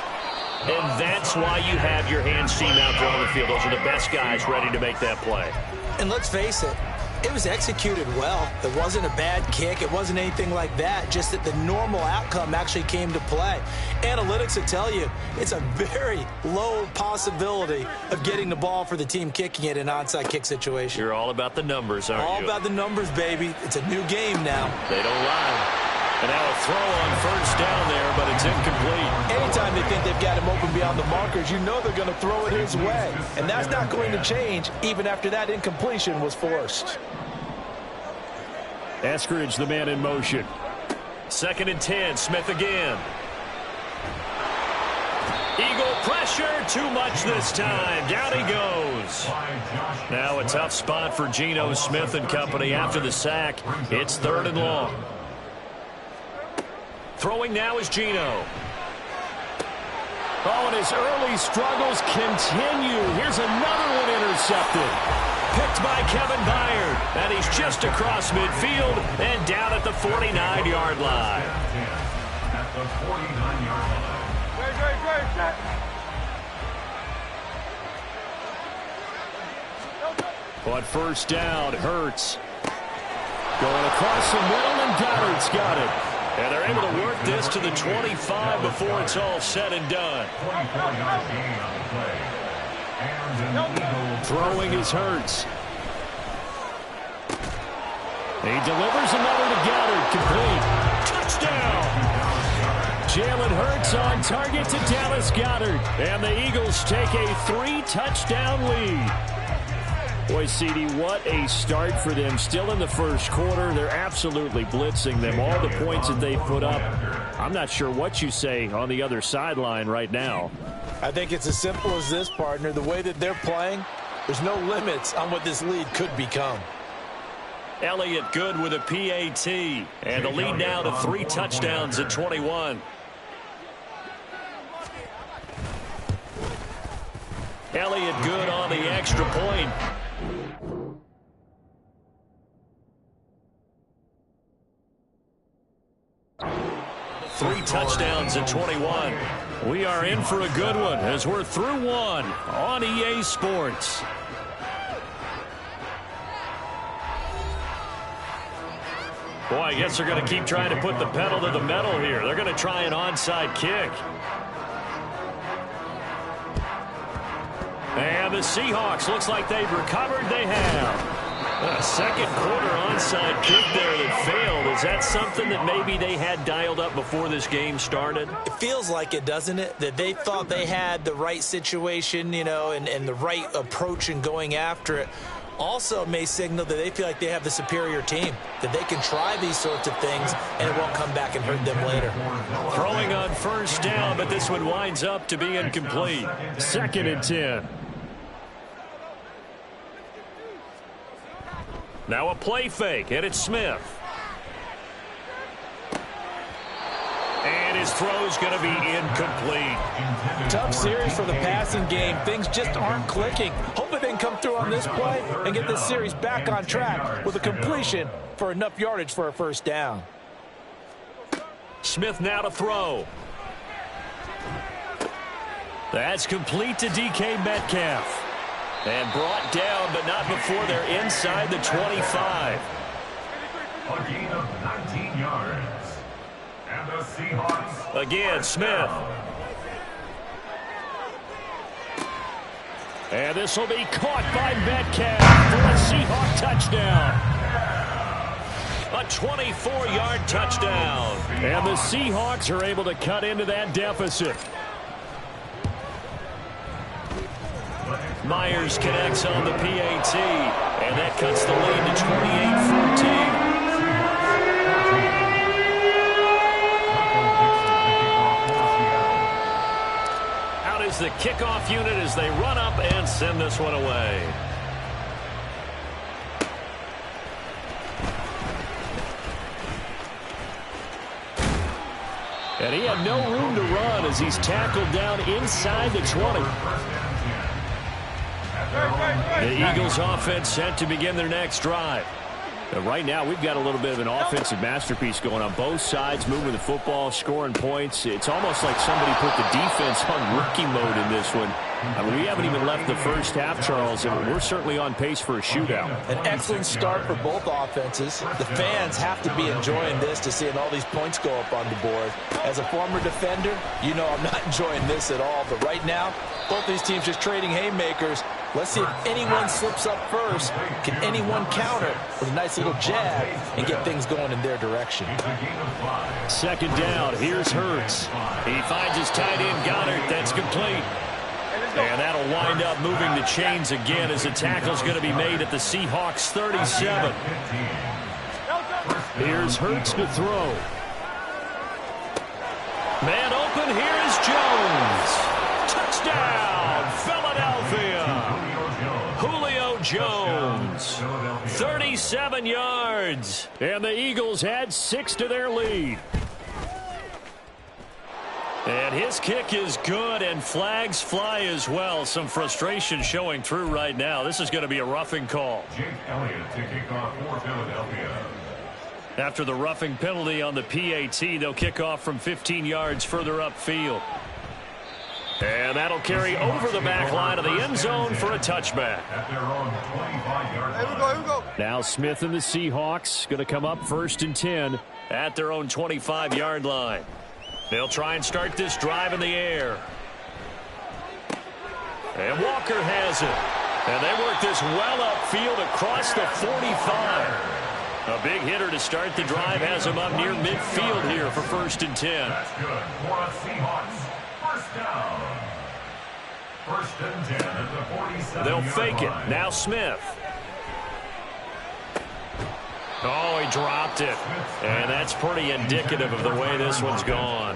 And that's why you have your hands team out there on the field. Those are the best guys ready to make that play. And let's face it, it was executed well. It wasn't a bad kick. It wasn't anything like that. Just that the normal outcome actually came to play. Analytics will tell you it's a very low possibility of getting the ball for the team kicking it in an onside kick situation. You're all about the numbers, aren't you? All about the numbers, baby. It's a new game now. They don't lie. And now a throw on first down there, but it's incomplete. Anytime they think they've got him open beyond the markers, you know they're going to throw it his way. And that's not going to change even after that incompletion was forced. Eskridge, the man in motion. 2nd and 10, Smith again. Eagle pressure, too much this time. Down he goes. Now a tough spot for Geno Smith and company after the sack. It's 3rd and long. Throwing now is Geno. Oh, and his early struggles continue. Here's another one intercepted. Picked by Kevin Byard. And he's just across midfield and down at the 49-yard line. At the 49-yard line. But first down, Hurts. Going across the middle, and Goddard's got it. And they're able to work this to the 25 before it's all said and done. 24-yard gain on the play. And an Eagle throwing is Hurts. He delivers another to Goddard. Complete. Touchdown! Jalen Hurts on target to Dallas Goedert. And the Eagles take a 3-touchdown lead. Boy, CD, what a start for them. Still in the first quarter. They're absolutely blitzing them. All the points that they put up. I'm not sure what you say on the other sideline right now. I think it's as simple as this, partner. The way that they're playing, there's no limits on what this lead could become. Elliott Good with a PAT. And the lead now to 3 touchdowns at 21. Elliott Good on the extra point. Three touchdowns at 21. We are in for a good one as we're through one on EA Sports. Boy, I guess they're going to keep trying to put the pedal to the metal here. They're going to try an onside kick. And the Seahawks, looks like they've recovered. They have. A second quarter onside kick there that failed. Is that something that maybe they had dialed up before this game started? It feels like it, doesn't it? That they thought they had the right situation, you know, and the right approach in going after it. Also may signal that they feel like they have the superior team, that they can try these sorts of things and it won't come back and hurt them later. Throwing on first down, but this one winds up to be incomplete. 2nd and 10. Now a play fake, and it's Smith. And his throw's going to be incomplete. Tough series for the passing game. Things just aren't clicking. Hopefully they can come through on this play and get this series back on track with a completion for enough yardage for a first down. Smith now to throw. That's complete to DK Metcalf. And brought down, but not before they're inside the 25. A gain of 19 yards. And the Seahawks. Again, Smith. And this will be caught by Metcalf for a Seahawk touchdown. A 24-yard touchdown. And the Seahawks are able to cut into that deficit. Myers connects on the PAT, and that cuts the lead to 28-14. Out is the kickoff unit as they run up and send this one away. And he had no room to run as he's tackled down inside the 20. The Eagles offense set to begin their next drive. Right now, we've got a little bit of an offensive masterpiece going on both sides, moving the football, scoring points. It's almost like somebody put the defense on rookie mode in this one. I mean, we haven't even left the first half, Charles, and we're certainly on pace for a shootout. An excellent start for both offenses. The fans have to be enjoying this to seeing all these points go up on the board. As a former defender, you know I'm not enjoying this at all. But right now, both these teams just trading haymakers. Let's see if anyone slips up first. Can anyone counter with a nice little jab and get things going in their direction? 2nd down. Here's Hurts. He finds his tight end, Goddard. That's complete. And that'll wind up moving the chains again as the tackle's going to be made at the Seahawks 37. Here's Hurts to throw. Man open. Here is Jones. Touchdown, Philadelphia. Julio Jones. 37 yards. And the Eagles add 6 to their lead. And his kick is good, and flags fly as well. Some frustration showing through right now. This is going to be a roughing call. Jake Elliott to kick off for Philadelphia. After the roughing penalty on the PAT, they'll kick off from 15 yards further upfield. And that'll carry over the back line of the end zone for a touchback. At their own 25-yard line. Here we go. Now Smith and the Seahawks going to come up 1st and 10 at their own 25-yard line. They'll try and start this drive in the air. And Walker has it. And they work this well upfield across the 45. A big hitter to start the drive has him up near midfield here for 1st and 10. That's good for a Seahawks. First down. 1st and 10 at the 47. They'll fake it. Now Smith. Oh, he dropped it. And that's pretty indicative of the way this one's gone.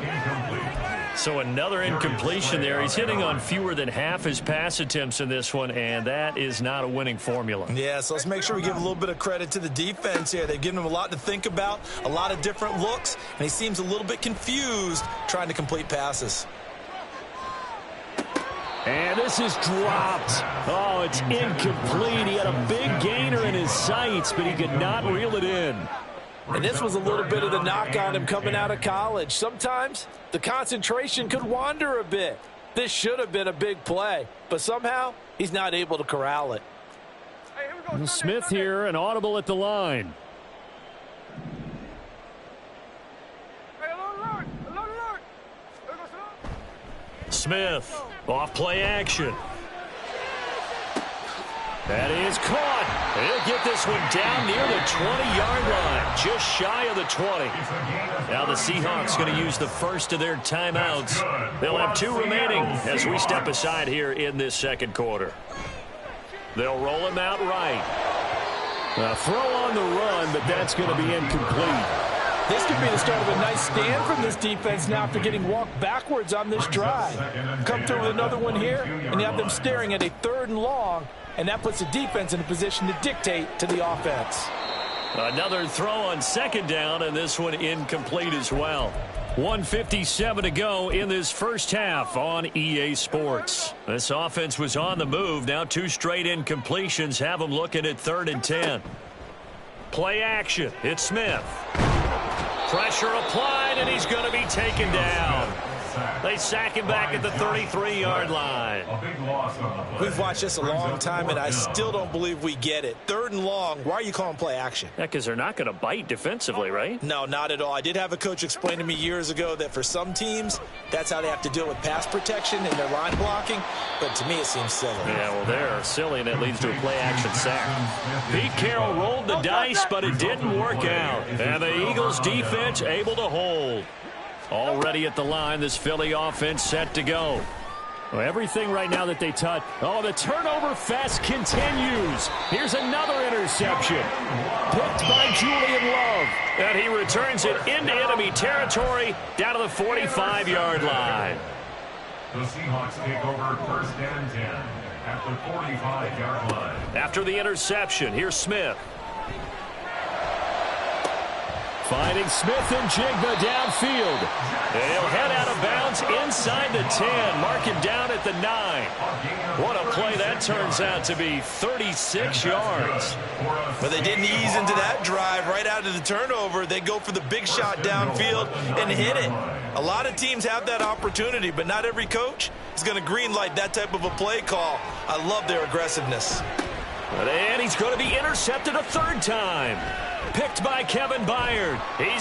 So another incompletion there. He's hitting on fewer than half his pass attempts in this one, and that is not a winning formula. Yeah, so let's make sure we give a little bit of credit to the defense here. They've given him a lot to think about, a lot of different looks, and he seems a little bit confused trying to complete passes. And this is dropped. Oh, it's incomplete. He had a big gainer in his sights, but he could not reel it in. And this was a little bit of the knock on him coming out of college. Sometimes the concentration could wander a bit. This should have been a big play, but somehow he's not able to corral it. Hey, here we go. Smith here, an audible at the line. Hey, alert. Here we go, Smith, off play action. That is caught. He'll get this one down near the 20-yard line, just shy of the 20. Now the Seahawks going to use the first of their timeouts. They'll have 2 remaining as we step aside here in this second quarter. They'll roll him out right. A throw on the run, but that's going to be incomplete. This could be the start of a nice stand from this defense now after getting walked backwards on this drive. Come through with another one here, and you have them staring at a 3rd and long, and that puts the defense in a position to dictate to the offense. Another throw on 2nd down, and this one incomplete as well. 1:57 to go in this first half on EA Sports. This offense was on the move. Now 2 straight incompletions have them looking at 3rd and 10. Play action. It's Smith. Pressure applied, and he's going to be taken down. They sack him back at the 33-yard line. We've watched this a long time, and I still don't believe we get it. 3rd and long, why are you calling play action? Yeah, because they're not going to bite defensively, right? No, not at all. I did have a coach explain to me years ago that for some teams, that's how they have to deal with pass protection and their line blocking. But to me, it seems silly. Yeah, well, they're silly, and that leads to a play-action sack. Pete Carroll rolled the dice, but it didn't work out. And the Eagles' defense able to hold. Already at the line, this Philly offense set to go. Well, everything right now that they touch. Oh, the turnover fest continues. Here's another interception. Picked by Julian Love. And he returns it into enemy territory down to the 45-yard line. The Seahawks take over 1st and 10 at the 45-yard line. After the interception, here's Smith. Finding Smith and Jigba downfield. They'll head out of bounds inside the 10. Mark him down at the 9. What a play that turns out to be, 36 yards. But they didn't ease into that drive right out of the turnover. They go for the big shot downfield and hit it. A lot of teams have that opportunity, but not every coach is going to greenlight that type of a play call. I love their aggressiveness. And he's going to be intercepted a 3rd time. Picked by Kevin Byard. He